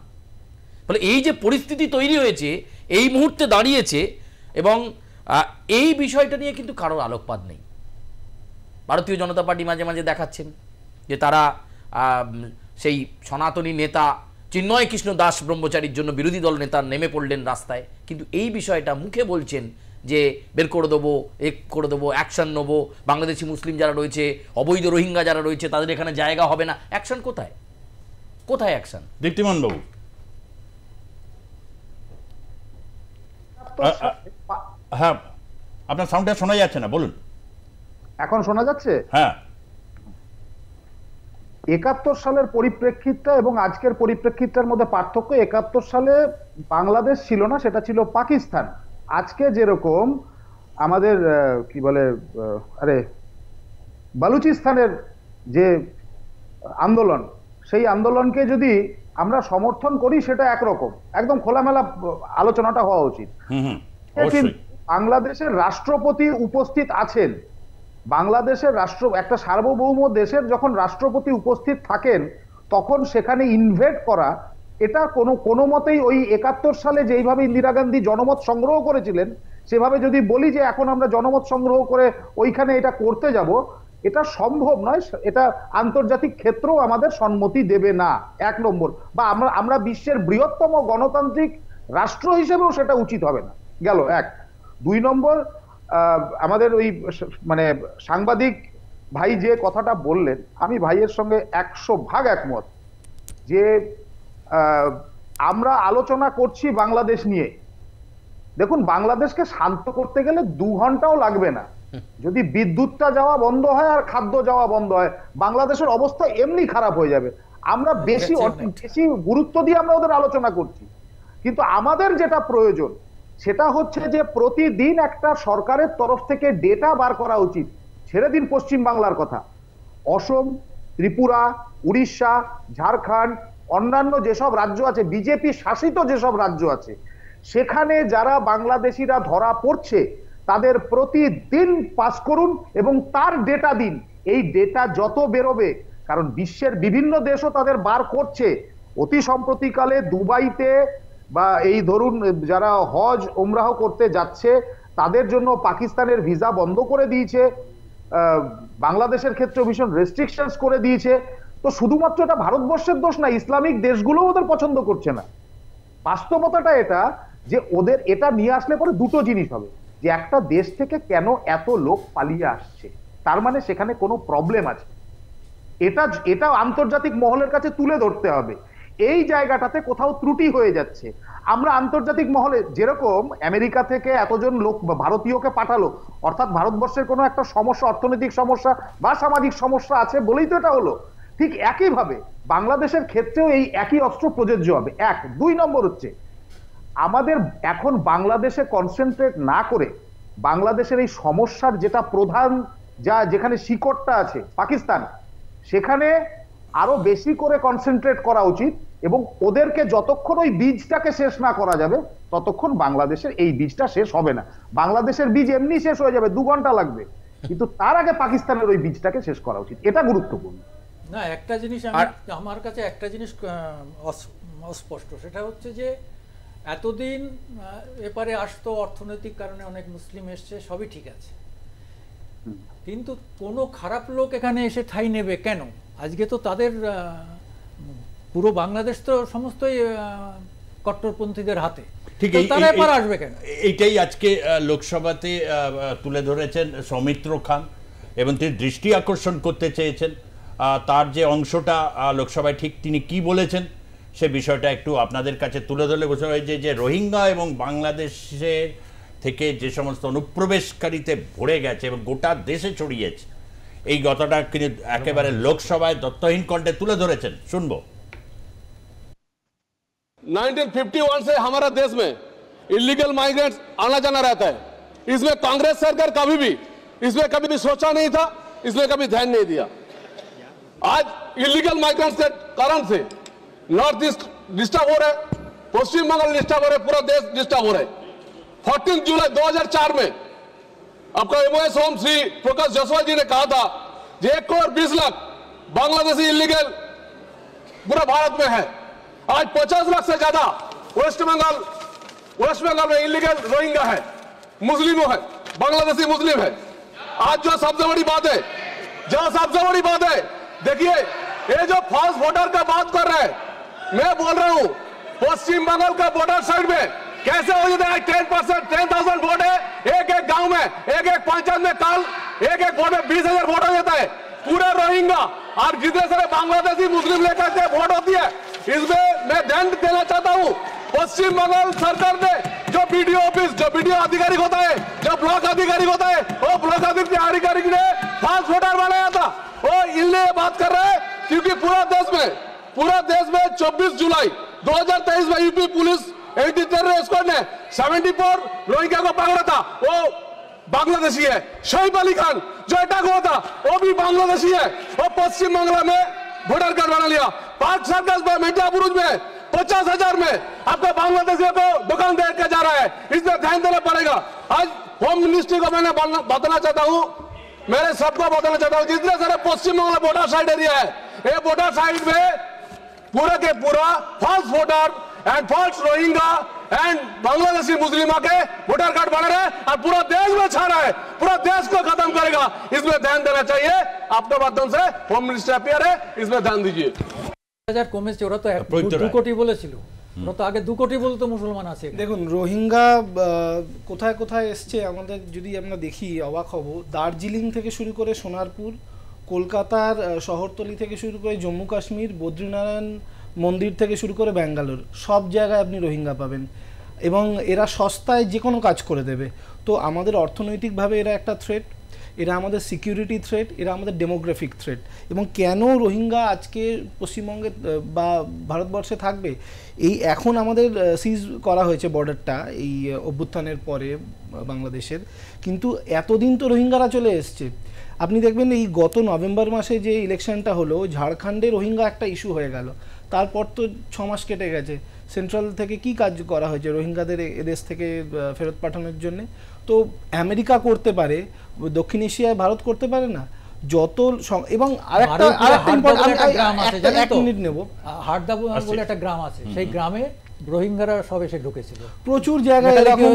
ফলে এই যে পরিস্থিতি তৈরি হয়েছে এই মুহূর্তে দাঁড়িয়েছে, এবং এই বিষয়টা নিয়ে কিন্তু কারোর আলোকপাত নেই। ভারতীয় জনতা পার্টি মাঝে মাঝে দেখাচ্ছেন যে তারা সেই সনাতনী নেতা চিন্ময় কৃষ্ণ দাস ব্রহ্মচারীর জন্য বিরোধী দল নেতা নেমে পড়লেন রাস্তায়, কিন্তু এই বিষয়টা মুখে বলছেন যে বের করে দেবো, করে দেবো, অ্যাকশন নেবো, বাংলাদেশি মুসলিম যারা রয়েছে, অবৈধ রোহিঙ্গা যারা রয়েছে তাদের এখানে জায়গা হবে না। অ্যাকশন কোথায়? কোথায় অ্যাকশন? দীপ্তিমান বাবু, হ্যাঁ আপনার সাউন্ডটা শোনা যাচ্ছে না, বলুন। এখন শোনা যাচ্ছে? হ্যাঁ। 71 সালের পরিপ্রেক্ষিতটা এবং আজকের পরিপ্রেক্ষিতটার মধ্যে পার্থক্য, 71 সালে বাংলাদেশ ছিল না, সেটা ছিল পাকিস্তান। আজকে যেরকম আমাদের কি বলে বালুচিস্তানের যে আন্দোলন, সেই আন্দোলনকে যদি আমরা সমর্থন করি সেটা একরকম, একদম খোলামেলা আলোচনাটা হওয়া উচিত। বাংলাদেশের রাষ্ট্রপতি উপস্থিত আছেন, বাংলাদেশের একটা সার্বভৌম দেশের যখন রাষ্ট্রপতি উপস্থিত থাকেন তখন সেখানে ইনভেট করা, এটা কোনো মতেই ওই 71 সালে যেইভাবে ইন্দিরা গান্ধী জনমত সংগ্রহ করেছিলেন সেভাবে যদি বলি যে এখন আমরা জনমত সংগ্রহ করে ওইখানে এটা করতে যাব, এটা সম্ভব নয়। এটা আন্তর্জাতিক ক্ষেত্রেও আমাদের সম্মতি দেবে না, 1 নম্বর। বা আমরা বিশ্বের বৃহত্তম গণতান্ত্রিক রাষ্ট্র হিসেবেও সেটা উচিত হবে না, গেল 1। 2 নম্বর, আমাদের ওই মানে সাংবাদিক ভাই যে কথাটা বললেন, আমি ভাইয়ের সঙ্গে 100% একমত যে আমরা আলোচনা করছি বাংলাদেশ নিয়ে। দেখুন, বাংলাদেশকে শান্ত করতে গেলে 2 ঘন্টাও লাগবে না। যদি বিদ্যুৎটা যাওয়া বন্ধ হয় আর খাদ্য যাওয়া বন্ধ হয়, বাংলাদেশের অবস্থা এমনি খারাপ হয়ে যাবে। আমরা বেশি গুরুত্ব দিয়ে আমরা ওদের আলোচনা করছি, কিন্তু আমাদের যেটা প্রয়োজন সেটা হচ্ছে যে প্রতিদিন একটা সরকারের তরফ থেকে ডেটা বার করা উচিত। ছেড়ে দিন পশ্চিম বাংলার কথা, অসম, ত্রিপুরা, উড়িষ্যা, ঝাড়খণ্ড, অন্যান্য যেসব রাজ্য আছে, বিজেপি শাসিত যেসব রাজ্য আছে, সেখানে যারা বাংলাদেশিরা ধরা পড়ছে তাদের প্রতিদিন পাস করুন এবং তার ডেটা দিন। এই ডেটা যত বেরোবে, কারণ বিশ্বের বিভিন্ন দেশও তাদের বার করছে। অতি সম্প্রতিকালে দুবাইতে বা এই ধরুন যারা হজ ওমরাহ করতে যাচ্ছে তাদের জন্য পাকিস্তানের ভিসা বন্ধ করে দিয়েছে, বাংলাদেশের ক্ষেত্রে ভীষণ রেস্ট্রিকশনস করে দিয়েছে। তো শুধুমাত্র এটা ভারতবর্ষের দোষ না, ইসলামিক দেশগুলো ওদের পছন্দ করছে না। বাস্তবতাটা এটা যে ওদের এটা নিয়ে আসলে পরে দুটো জিনিস হবে, যে একটা দেশ থেকে কেন এত লোক পালিয়ে আসছে, তার মানে সেখানে কোনো প্রবলেম আছে। এটা আন্তর্জাতিক মহলের কাছে তুলে ধরতে হবে। এই জায়গাটাতে কোথাও ত্রুটি হয়ে যাচ্ছে। আমরা আন্তর্জাতিক মহলে যেরকম আমেরিকা থেকে এতজন লোক ভারতীয়কে পাঠালো, অর্থাৎ ভারতবর্ষের কোনো একটা সমস্যা, অর্থনৈতিক সমস্যা বা সামাজিক সমস্যা আছে বলেই তো এটা হলো, ঠিক একইভাবে বাংলাদেশের ক্ষেত্রেও এই একই অস্ত্র প্রযোজ্য হবে। 1। 2 নম্বর হচ্ছে আমাদের এখন বাংলাদেশে কনসেন্ট্রেট না করে বাংলাদেশের এই সমস্যার যেটা প্রধান যেখানে শিকড়টা আছে পাকিস্তান, সেখানে আরো বেশি করে কনসেন্ট্রেট করা উচিত এবং ওদেরকে যতক্ষণ ওই বীজটাকে শেষ না করা যাবে ততক্ষণ বাংলাদেশের এই বীজটা শেষ হবে না। বাংলাদেশের বীজ এমনি শেষ হয়ে যাবে, 2 ঘন্টা লাগবে, কিন্তু তার আগে পাকিস্তানের ওই বীজটাকে শেষ করা উচিত। এটা গুরুত্বপূর্ণ। না, একটা জিনিস আমার কাছে একটা জিনিস অস্পষ্ট, সেটা হচ্ছে যে এতদিন এপারে আসতো অর্থনৈতিক কারণে, অনেক মুসলিম এসছে, সবই ঠিক আছে, কিন্তু কোনো খারাপ লোক এখানে এসে ঠাঁই নেবে কেন? আজকে তো তাদের পুরো বাংলাদেশ তো সমস্তই কট্টরপন্থীদের হাতে, ঠিক তারা এবার আসবে কেন? এইটাই আজকে লোকসভাতে তুলে ধরেছেন সৌমিত্র খান এবং তিনি দৃষ্টি আকর্ষণ করতে চেয়েছেন। তার যে অংশটা লোকসভায় ঠিক তিনি কি বলেছেন সে বিষয়টা একটু আপনাদের কাছে তুলে ধরলে বোঝা হয় যে রোহিঙ্গা এবং বাংলাদেশের থেকে যে সমস্ত অনুপ্রবেশকারীতে ভরে গেছে এবং গোটা দেশে ছড়িয়েছে, এই কথাটা কিন্তু একেবারে লোকসভায় দত্তহীন কণ্ঠে তুলে ধরেছেন। শুনবো। 1951 से हमारा देश में इलीगल माइग्रेंट्स आना जाना रहता है। इसमें कांग्रेस सरकार इसमें कभी भी सोचा नहीं था, इसमें कभी ध्यान नहीं दिया। आज इलीगल माइग्रेंट्स के कारण से नॉर्थ ईस्ट डिस्टर्ब हो रहा है, पश्चिम बंगाल डिस्टर्ब हो रहा है, पूरा देश डिस्टर्ब हो रहा है। 14 जुलाई 2004 में आपका एमओएस होम श्री प्रकाश जायसवाल जी ने कहा था कि 1 करोड़ 20 लाख बांग्लादेशी इलीगल पूरा भारत में है। आज 50 लाख से ज्यादा वेस्ट बंगाल में इलीगल रोहिंग्या है, मुस्लिमों है, बांग्लादेशी मुस्लिम है। आज जो सबसे बड़ी बात है, देखिए ये जो फॉल्स वोटर का बात कर रहे हैं, मैं बोल रहा हूं पश्चिम बंगाल का वोटर साइड में कैसे हो जाता है 10%, 10,000 वोट है एक गांव में, एक पंचायत में, कल एक वोट में 20,000 वोट हो जाता है। पूरे रोहिंग्या और जितने सारे बांग्लादेशी मुस्लिम लेकर के वोट होती है, इसमें मैं ध्यान देना चाहता हूं पश्चिम बंगाल सरकार ने जो बीडीओ ऑफिस, जो बीडीओ अधिकारी होता है, जो ब्लॉक अधिकारी होता है, वो ब्लॉक अधिकारी ने फॉल्स वोटर बनाया था। वो इनलिए बात कर रहे हैं क्योंकि पूरा देश में 24 जुलाई 2023 में UP police anti terror squad ने 74 रोहिंग्या को पकड़ा था, वो बांग्लादेशी है। शहीद अली खान जो अटैक हुआ था वो भी बांग्लादेशी है। वो पश्चिम बंगाल में वोटर कार्ड बना लिया। पार्क सर्कस में, मिर्जापुर में 50,000 में आपका बांग्लादेशियों को दुकान दे के जा रहा है। इसमें ध्यान देना पड़ेगा। आज होम मिनिस्ट्री को मैंने बताना चाहता हूं, मेरे सबको बताना चाहता हूं, जितने सारे Paschim Bengal voter side area है, ये वोटर साइड में पूरा के पूरा false voter and false Rohingya and Bangladeshi Muslim के वोटर कार्ड बना रहे हैं और पूरा देश में छा रहा है, पूरा देश को खत्म करेगा। इसमें ध्यान देना चाहिए। आपके माध्यम से होम मिनिस्टर अपियर है, इसमें ध्यान दीजिए। কমেছে, ওরা তো 2 কোটি বলেছিল, ওরা তো আগে 2 কোটি বলতো মুসলমান আছে। দেখুন রোহিঙ্গা কোথায় কোথায় এসছে আমাদের যদি আমরা দেখি অবাক হব। দার্জিলিং থেকে শুরু করে সোনারপুর, কলকাতার শহরতলি থেকে শুরু করে জম্মু কাশ্মীর, বদ্রীনারায়ণ মন্দির থেকে শুরু করে ব্যাঙ্গালোর, সব জায়গায় আপনি রোহিঙ্গা পাবেন এবং এরা সস্তায় যে কোনো কাজ করে দেবে। তো আমাদের অর্থনৈতিকভাবে এরা একটা থ্রেট, এরা আমাদের সিকিউরিটি থ্রেট, এরা আমাদের ডেমোগ্রাফিক থ্রেট। এবং কেন রোহিঙ্গা আজকে পশ্চিমবঙ্গে বা ভারতবর্ষে থাকবে, এই এখন আমাদের সিজ করা হয়েছে বর্ডারটা এই অভ্যুত্থানের পরে বাংলাদেশের, কিন্তু এতদিন তো রোহিঙ্গারা চলে এসছে। আপনি দেখবেন এই গত নভেম্বর মাসে যে ইলেকশনটা হলো, ঝাড়খণ্ডে রোহিঙ্গা একটা ইস্যু হয়ে গেল, তারপর তো 6 মাস কেটে গেছে। সেন্ট্রাল থেকে কি কাজ করা হয়েছে রোহিঙ্গাদের এদেশ থেকে ফেরত পাঠানোর জন্য? তো আমেরিকা করতে পারে, দক্ষিণ এশিয়ায় ভারত করতে পারে না। যত এবং আরেকটা গ্রাম আছে, এক মিনিট নেব, হারদা বলে একটা গ্রাম আছে, সেই গ্রামে রোহিঙ্গারা সব এসে ঢুকেছিল। প্রচুর জায়গায় এরকম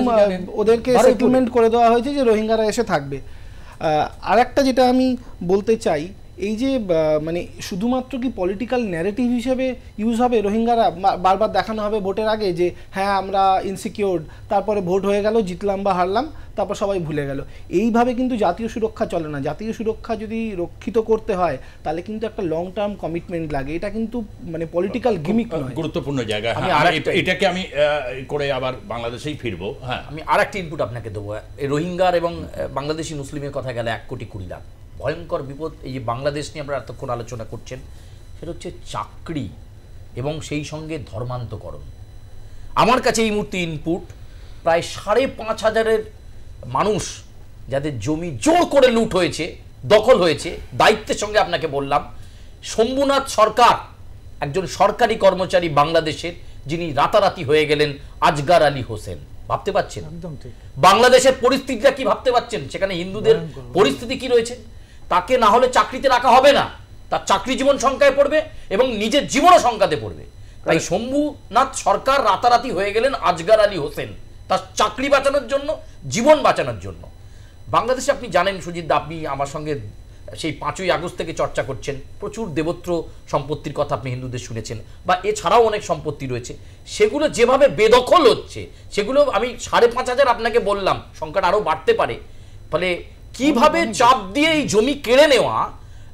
ওদেরকে সেটেলমেন্ট করে দেওয়া হয়েছে যে রোহিঙ্গারা এসে থাকবে। আরেকটা যেটা আমি বলতে চাই, এই যে মানে শুধুমাত্র কি পলিটিক্যাল ন্যারেটিভ হিসেবে ইউজ হবে রোহিঙ্গারা, বারবার দেখানো হবে ভোটের আগে যে হ্যাঁ আমরা ইনসিকিউরড, তারপরে ভোট হয়ে গেল, জিতলাম বা হারলাম, তারপর সবাই ভুলে গেল। এইভাবে কিন্তু জাতীয় সুরক্ষা চলে না। জাতীয় সুরক্ষা যদি রক্ষিত করতে হয় তাহলে কিন্তু একটা লং টার্ম কমিটমেন্ট লাগে। এটা কিন্তু মানে পলিটিক্যাল গিমিক নয়। গুরুত্বপূর্ণ জায়গা। এটাকে আমি করে আবার বাংলাদেশেই ফিরবো। হ্যাঁ, আমি আরেকটা ইনপুট আপনাকে দেবো। এই রোহিঙ্গার এবং বাংলাদেশি মুসলিমের কথা গেলে 1,20,00,000 ভয়ঙ্কর বিপদ। এই যে বাংলাদেশ নিয়ে আমরা এতক্ষণ আলোচনা করছেন, সেটা হচ্ছে চাকরি এবং সেই সঙ্গে ধর্মান্তকরণ। আমার কাছে এই মুহূর্তে ইনপুট প্রায় 5,500 মানুষ যাদের জমি জোর করে লুট হয়েছে, দখল হয়েছে। দায়িত্বের সঙ্গে আপনাকে বললাম, শম্ভুনাথ সরকার একজন সরকারি কর্মচারী বাংলাদেশের, যিনি রাতারাতি হয়ে গেলেন আজগার আলী হোসেন। ভাবতে পারছেন একদম ঠিক বাংলাদেশের পরিস্থিতিটা কি? ভাবতে পারছেন সেখানে হিন্দুদের পরিস্থিতি কি রয়েছে? তাকে না হলে চাকরিতে রাখা হবে না, তার চাকরি জীবন সংখ্যায় পড়বে এবং নিজের জীবনও সংখ্যাতে পড়বে। তাই শম্ভুনাথ সরকার রাতারাতি হয়ে গেলেন আজগার আলী হোসেন, তার চাকরি বাঁচানোর জন্য, জীবন বাঁচানোর জন্য। বাংলাদেশে আপনি জানেন সুজিত দা, আপনি আমার সঙ্গে সেই 5ই আগস্ট থেকে চর্চা করছেন, প্রচুর দেবত্র সম্পত্তির কথা আপনি হিন্দুদের শুনেছেন, বা এছাড়াও অনেক সম্পত্তি রয়েছে, সেগুলো যেভাবে বেদখল হচ্ছে, সেগুলো আমি 5,500 আপনাকে বললাম, সংখ্যাটা আরও বাড়তে পারে। ফলে কিভাবে চাপ দিয়ে এই জমি কেড়ে নেওয়া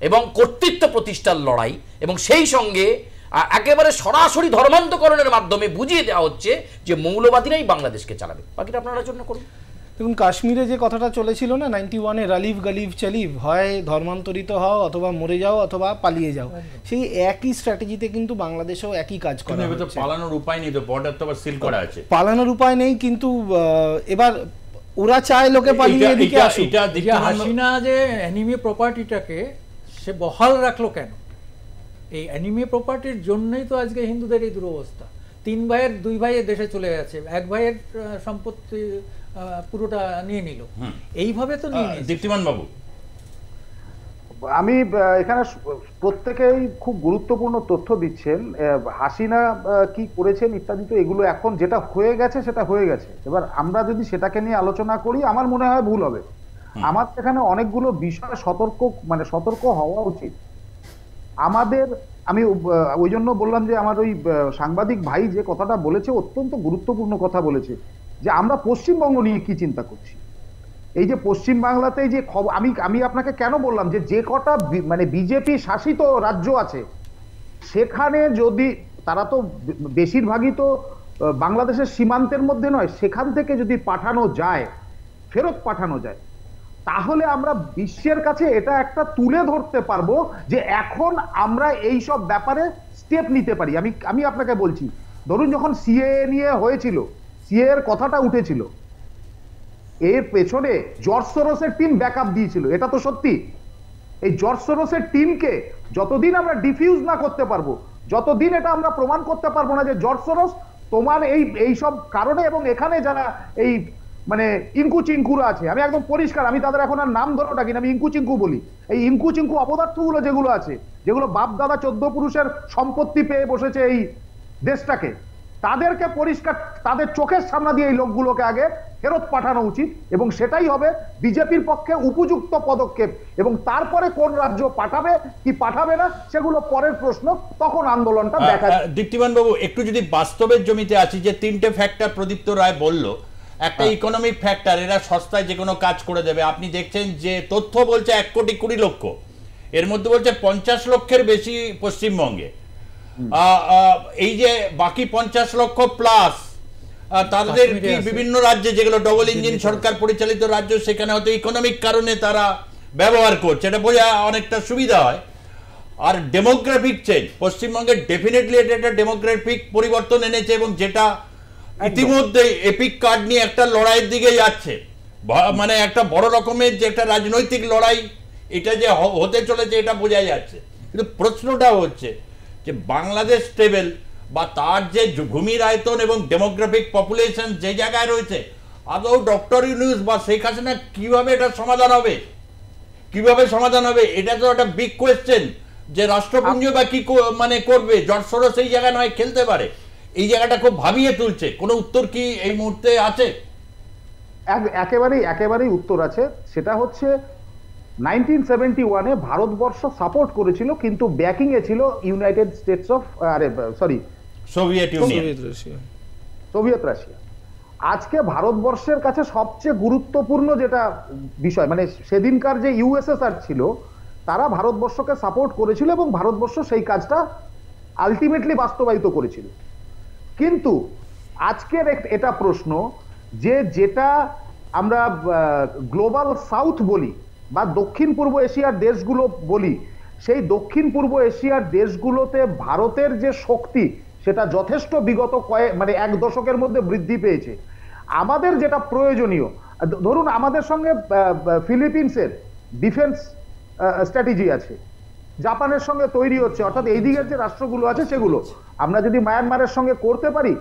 এবং কর্তৃত্ব প্রতিষ্ঠার লড়াই, এবং সেই সঙ্গে একেবারে সরাসরি ধর্মান্তকরণের মাধ্যমে বুঝিয়ে দেওয়া হচ্ছে যে মৌলবাদীরাই বাংলাদেশকে চালাবে। বাকিটা আপনারা জন্য করুন। দেখুন কাশ্মীরে যে কথাটা চলেছিল না 91-এ, রালিভ গালিভ চালিভ, হয় ধর্মান্তরিত হও অথবা মরে যাও অথবা পালিয়ে যাও, সেই একই স্ট্র্যাটেজিতে কিন্তু বাংলাদেশেও একই কাজ করা হচ্ছে। পালানোর উপায় নেই, তো বর্ডার তো আবার সিল করা আছে। পালানোর উপায় নেই, কিন্তু এবার ওরা চায় লোকে পালিয়ে এদিকে আসুক। হাসিনা যে অ্যানিমি প্রপার্টিটাকে সে বহাল রাখলো কেন? এই অ্যানিমি প্রপার্টির জন্যই তো আজকে হিন্দুদের এই দুরবস্থা। 3 ভাইয়ের 2 ভাই দেশে চলে গেছে, 1 ভাইয়ের সম্পত্তি পুরোটা নিয়ে নিল, এইভাবে তো নিয়ে নিয়েছে। দীপ্তিমান বাবু, আমি এখানে প্রত্যেকেই খুব গুরুত্বপূর্ণ তথ্য দিচ্ছেন। হাসিনা কি করেছেন ইত্যাদি, তো এগুলো এখন যেটা হয়ে গেছে সেটা হয়ে গেছে। এবার আমরা যদি সেটাকে নিয়ে আলোচনা করি আমার মনে হয় ভুল হবে। আমার এখানে অনেকগুলো বিষয় সতর্ক হওয়া উচিত আমাদের। আমি ওই জন্য বললাম যে আমার ওই সাংবাদিক ভাই যে কথাটা বলেছে অত্যন্ত গুরুত্বপূর্ণ কথা বলেছে, যে আমরা পশ্চিমবঙ্গ নিয়ে কি চিন্তা করছি। এই যে পশ্চিম বাংলাতে যে খবর, আমি আপনাকে কেন বললাম যে কটা মানে বিজেপি শাসিত রাজ্য আছে সেখানে যদি তারা তো বেশিরভাগই তো বাংলাদেশের সীমান্তের মধ্যে নয়, সেখান থেকে যদি ফেরত পাঠানো যায়, তাহলে আমরা বিশ্বের কাছে এটা একটা তুলে ধরতে পারবো যে এখন আমরা এই সব ব্যাপারে স্টেপ নিতে পারি। আমি আপনাকে বলছি, ধরুন যখন সিএএ নিয়ে হয়েছিল, সিএএ এর কথাটা উঠেছিল, এর পেছনে জর্জ সোরসের টিম ব্যাকআপ দিয়েছিল, এটা তো সত্যি। এই জর্জ সোরসের টিমকে যতদিন আমরা ডিফিউজ না করতে পারবো, যতদিন এটা আমরা প্রমাণ করতে পারবো না যে জর্জ সোরস তোমার এই সব কারণে, এবং এখানে যারা এই মানে ইঙ্কু চিঙ্কুরা আছে, আমি একদম পরিষ্কার, আমি তাদের এখন আর নাম ধরে ডাকি না, আমি ইঙ্কু চিঙ্কু বলি। এই ইঙ্কু চিঙ্কু অপদার্থগুলো যেগুলো আছে, যেগুলো বাপ দাদা 14 পুরুষের সম্পত্তি পেয়ে বসেছে এই দেশটাকে, তাদেরকে পরিষ্কার তাদের চোখের সামনে দিয়ে এই লোকগুলোকে আগে ফেরত পাঠানো উচিত, এবং সেটাই হবে বিজেপির পক্ষে উপযুক্ত পদক্ষেপ। এবং তারপরে কোন রাজ্য পাঠাবে কি পাঠাবে না সেগুলো পরের প্রশ্ন, তখন আন্দোলনটা দেখা যাবে। দীপ্তিমান বাবু, একটু যদি বাস্তবের জমিতে আছি, যে 3টে ফ্যাক্টর প্রদীপ্ত রায় বলল, একটা ইকোনমিক ফ্যাক্টর, এরা সস্তায় যে কোনো কাজ করে দেবে। আপনি দেখছেন যে তথ্য বলছে 1,20,00,000, এর মধ্যে বলছে 50 লক্ষের বেশি পশ্চিমবঙ্গে। এই যে বাকি 50 লক্ষ প্লাস তাদের কি বিভিন্ন রাজ্যে, যেগুলো ডবল ইঞ্জিন সরকার পরিচালিত রাজ্য, সেখানে হয়তো ইকোনমিক কারণে তারা ব্যবহার করছে, এটা বোঝা অনেকটা সুবিধা হয়। আর ডেমোগ্রাফিক চেঞ্জ, পশ্চিমবঙ্গের ডেফিনেটলি এটা একটা ডেমোগ্রাফিক পরিবর্তন এনেছে, এবং যেটা ইতিমধ্যে এপিক কার্ড নিয়ে একটা লড়াইয়ের দিকে যাচ্ছে, মানে একটা বড় রকমের যে একটা রাজনৈতিক লড়াই এটা যে হতে চলেছে এটা বোঝা যাচ্ছে। কিন্তু প্রশ্নটা হচ্ছে যে বাংলাদেশ স্টেবল বা তার যে ভূমির আয়তন এবং ডেমোগ্রাফিক পপুলেশন যে জায়গায় রয়েছে, আদৌ ডক্টর ইউনূস বা শেখ হাসিনা কিভাবে এটা সমাধান হবে, এটা তো একটা বিগ কোয়েশ্চেন। যে রাষ্ট্রপুঞ্জ বা কি মানে করবে, জর্জ সোরস এই জায়গায় নয় খেলতে পারে, এই জায়গাটা খুব ভাবিয়ে তুলছে। কোনো উত্তর কি এই মুহূর্তে আছে? একেবারেই উত্তর আছে। সেটা হচ্ছে 1971-এ ভারতবর্ষ সাপোর্ট করেছিল, কিন্তু ব্যাকিং এ ছিল United states of Soviet Russia. আজকে ভারতবর্ষের কাছে সবচেয়ে গুরুত্বপূর্ণ যেটা বিষয়, মানে সেদিনকার যে ইউএসএসআর ছিল, তারা ভারতবর্ষকে সাপোর্ট করেছিল এবং ভারতবর্ষ সেই কাজটা আলটিমেটলি বাস্তবায়িত করেছিল। কিন্তু আজকের এটা প্রশ্ন যে যেটা আমরা গ্লোবাল সাউথ বলি বা দক্ষিণ পূর্ব এশিয়ার দেশগুলো বলি, সেই দক্ষিণ পূর্ব এশিয়ার দেশগুলোতে ভারতের যে শক্তি সেটা যথেষ্ট বিগত এক দশকের মধ্যে বৃদ্ধি পেয়েছে। আমাদের যেটা প্রয়োজনীয়, ধরুন আমাদের সঙ্গে ফিলিপিন্সের ডিফেন্স স্ট্র্যাটেজি আছে, জাপানের সঙ্গে তৈরি হচ্ছে, অর্থাৎ এই দিকের যে রাষ্ট্রগুলো আছে সেগুলো আমরা যদি মায়ানমারের সঙ্গে করতে পারি,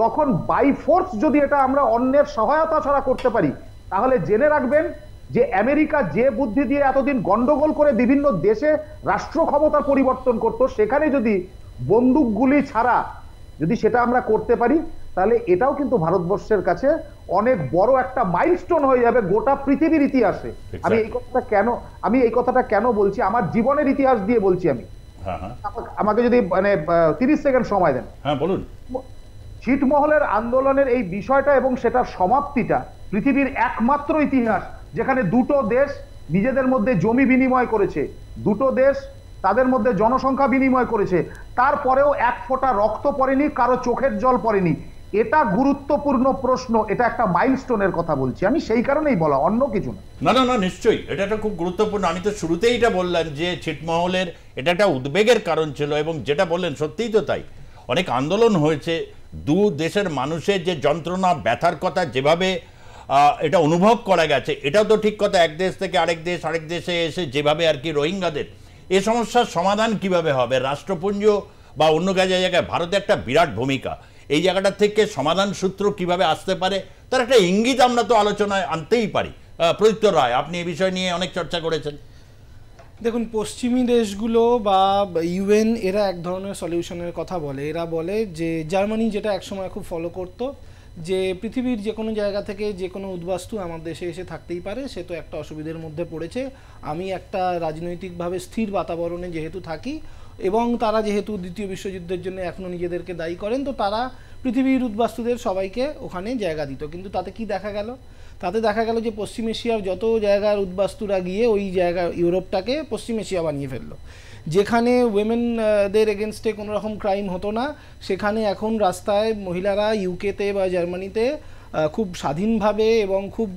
তখন বাই ফোর্স যদি এটা আমরা অন্যের সহায়তা ছাড়া করতে পারি, তাহলে জেনে রাখবেন যে আমেরিকা যে বুদ্ধি দিয়ে এতদিন গন্ডগোল করে বিভিন্ন দেশে রাষ্ট্র ক্ষমতার পরিবর্তন করত, সেখানে যদি বন্দুকগুলি ছাড়া যদি সেটা আমরা করতে পারি, তাহলে এটাও কিন্তু ভারতবর্ষের কাছে অনেক বড় একটা মাইলস্টোন হয়ে যাবে গোটা পৃথিবীর ইতিহাসে। আমি এই কথাটা কেন বলছি, আমার জীবনের ইতিহাস দিয়ে বলছি। আমাকে যদি 30 সেকেন্ড সময় দেন। হ্যাঁ বলুন। ছিটমহলের আন্দোলনের এই বিষয়টা এবং সেটার সমাপ্তিটা পৃথিবীর একমাত্র ইতিহাস যেখানে দুটো দেশ নিজেদের মধ্যে জমি বিনিময় করেছে, দুটো দেশ তাদের মধ্যে জনসংখ্যা বিনিময় করেছে, তারপরেও এক ফোঁটা রক্ত পড়েনি, কারো চোখের জল পড়েনি। এটা গুরুত্বপূর্ণ প্রশ্ন, এটা একটা মাইলস্টোনের কথা বলছি আমি, সেই কারণেই বলা, অন্য কিছু না। না নিশ্চয়ই এটা একটা খুব গুরুত্বপূর্ণ। আমি তো শুরুতেই এটা বললাম যে ছিটমহলের এটা একটা উদ্বেগের কারণ ছিল, এবং যেটা বললেন সত্যিই তো তাই। অনেক আন্দোলন হয়েছে, দু দেশের মানুষের যে যন্ত্রণা ব্যথার কথা যেভাবে এটা অনুভব করা গেছে, এটাও তো ঠিক কথা। এক দেশ থেকে আরেক দেশে এসে যেভাবে আর কি রোহিঙ্গাদের এই সমস্যার সমাধান কিভাবে হবে, রাষ্ট্রপুঞ্জ বা অন্য জায়গায় ভারতের একটা বিরাট ভূমিকা। এই জায়গাটা থেকে সমাধান সূত্র কিভাবে আসতে পারে তার একটা ইঙ্গিত আমরা তো আলোচনায় আনতেই পারি। প্রদীপ্ত রায়, আপনি এই বিষয় নিয়ে অনেক চর্চা করেছেন। দেখুন, পশ্চিমী দেশগুলো বা ইউএন এরা এক ধরনের সলিউশনের কথা বলে। এরা বলে যে জার্মানি যেটা একসময় খুব ফলো করতো, যে পৃথিবীর যে কোনো জায়গা থেকে যে কোনো উদ্বাস্তু আমার দেশে এসে থাকতেই পারে, সে তো একটা অসুবিধার মধ্যে পড়েছে, আমি একটা রাজনৈতিকভাবে স্থির বাতাবরণে যেহেতু থাকি এবং তারা যেহেতু দ্বিতীয় বিশ্বযুদ্ধের জন্য এখনও নিজেদেরকে দায়ী করেন, তো তারা পৃথিবীর উদ্বাস্তুদের সবাইকে ওখানে জায়গা দিত। কিন্তু তাতে কি দেখা গেল? তাতে দেখা গেল যে পশ্চিম এশিয়ার যত জায়গার উদ্বাস্তুরা গিয়ে ওই জায়গা ইউরোপটাকে পশ্চিম এশিয়া বানিয়ে ফেললো। যেখানে উইমেনদের এগেনস্টে কোনো রকম ক্রাইম হতো না, সেখানে এখন রাস্তায় মহিলারা ইউকেতে বা জার্মানিতে খুব স্বাধীনভাবে এবং খুব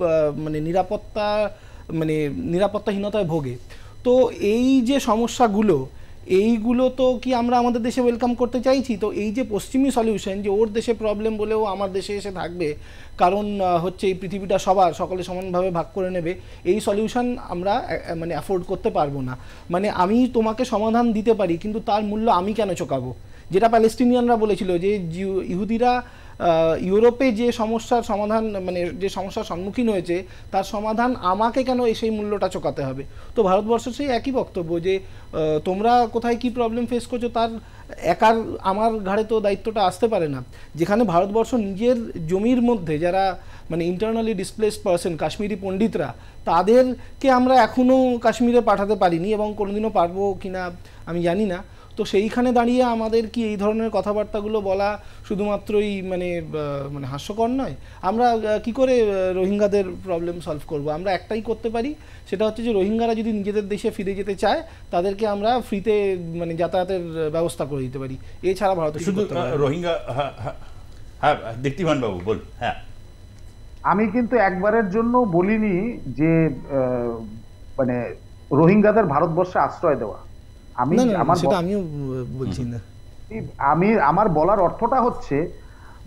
নিরাপত্তাহীনতায় ভোগে। তো এই যে সমস্যাগুলো, এইগুলো তো কি আমরা আমাদের দেশে ওয়েলকাম করতে চাইছি? তো এই যে পশ্চিমী সলিউশন, যে ওর দেশে প্রবলেম বলেও আমার দেশে এসে থাকবে, কারণ হচ্ছে এই পৃথিবীটা সকলে সমানভাবে ভাগ করে নেবে, এই সলিউশন আমরা অ্যাফোর্ড করতে পারবো না। আমি তোমাকে সমাধান দিতে পারি, কিন্তু তার মূল্য আমি কেন চোকাবো? যেটা প্যালেস্টিনিয়ানরা বলেছিল যে ইহুদিরা ইউরোপে যে সমস্যার সমাধান যে সমস্যার সম্মুখীন হয়েছে তার সমাধান আমাকে কেন সেই মূল্যটা চোকাতে হবে? তো ভারতবর্ষের সেই একই বক্তব্য যে তোমরা কোথায় কি প্রবলেম ফেস করছো তার আমার ঘাড়ে তো দায়িত্বটা আসতে পারে না। যেখানে ভারতবর্ষ নিজের জমির মধ্যে যারা ইন্টারনালি ডিসপ্লেসড পার্সন, কাশ্মীরি পণ্ডিতরা, তাদেরকে আমরা এখনও কাশ্মীরে পাঠাতে পারিনি এবং কোনোদিনও পারবো কিনা আমি জানি না। তো সেইখানে দাঁড়িয়ে আমাদের কি এই ধরনের কথাবার্তাগুলো বলা শুধুমাত্রই হাস্যকর নয়? আমরা কি করে রোহিঙ্গাদের প্রবলেম সলভ করব? আমরা একটাই করতে পারি, সেটা হচ্ছে যে রোহিঙ্গারা যদি নিজেদের দেশে ফিরে যেতে চায় তাদেরকে আমরা ফ্রিতে যাতায়াতের ব্যবস্থা করে দিতে পারি। এছাড়া ভারত শুধু রোহিঙ্গা, হ্যাঁ দীপ্তিমান বাবু বল। হ্যাঁ, আমি কিন্তু একবারের জন্য বলিনি যে রোহিঙ্গাদের ভারতবর্ষে আশ্রয় দেওয়া। আমার বলার অর্থটা হচ্ছে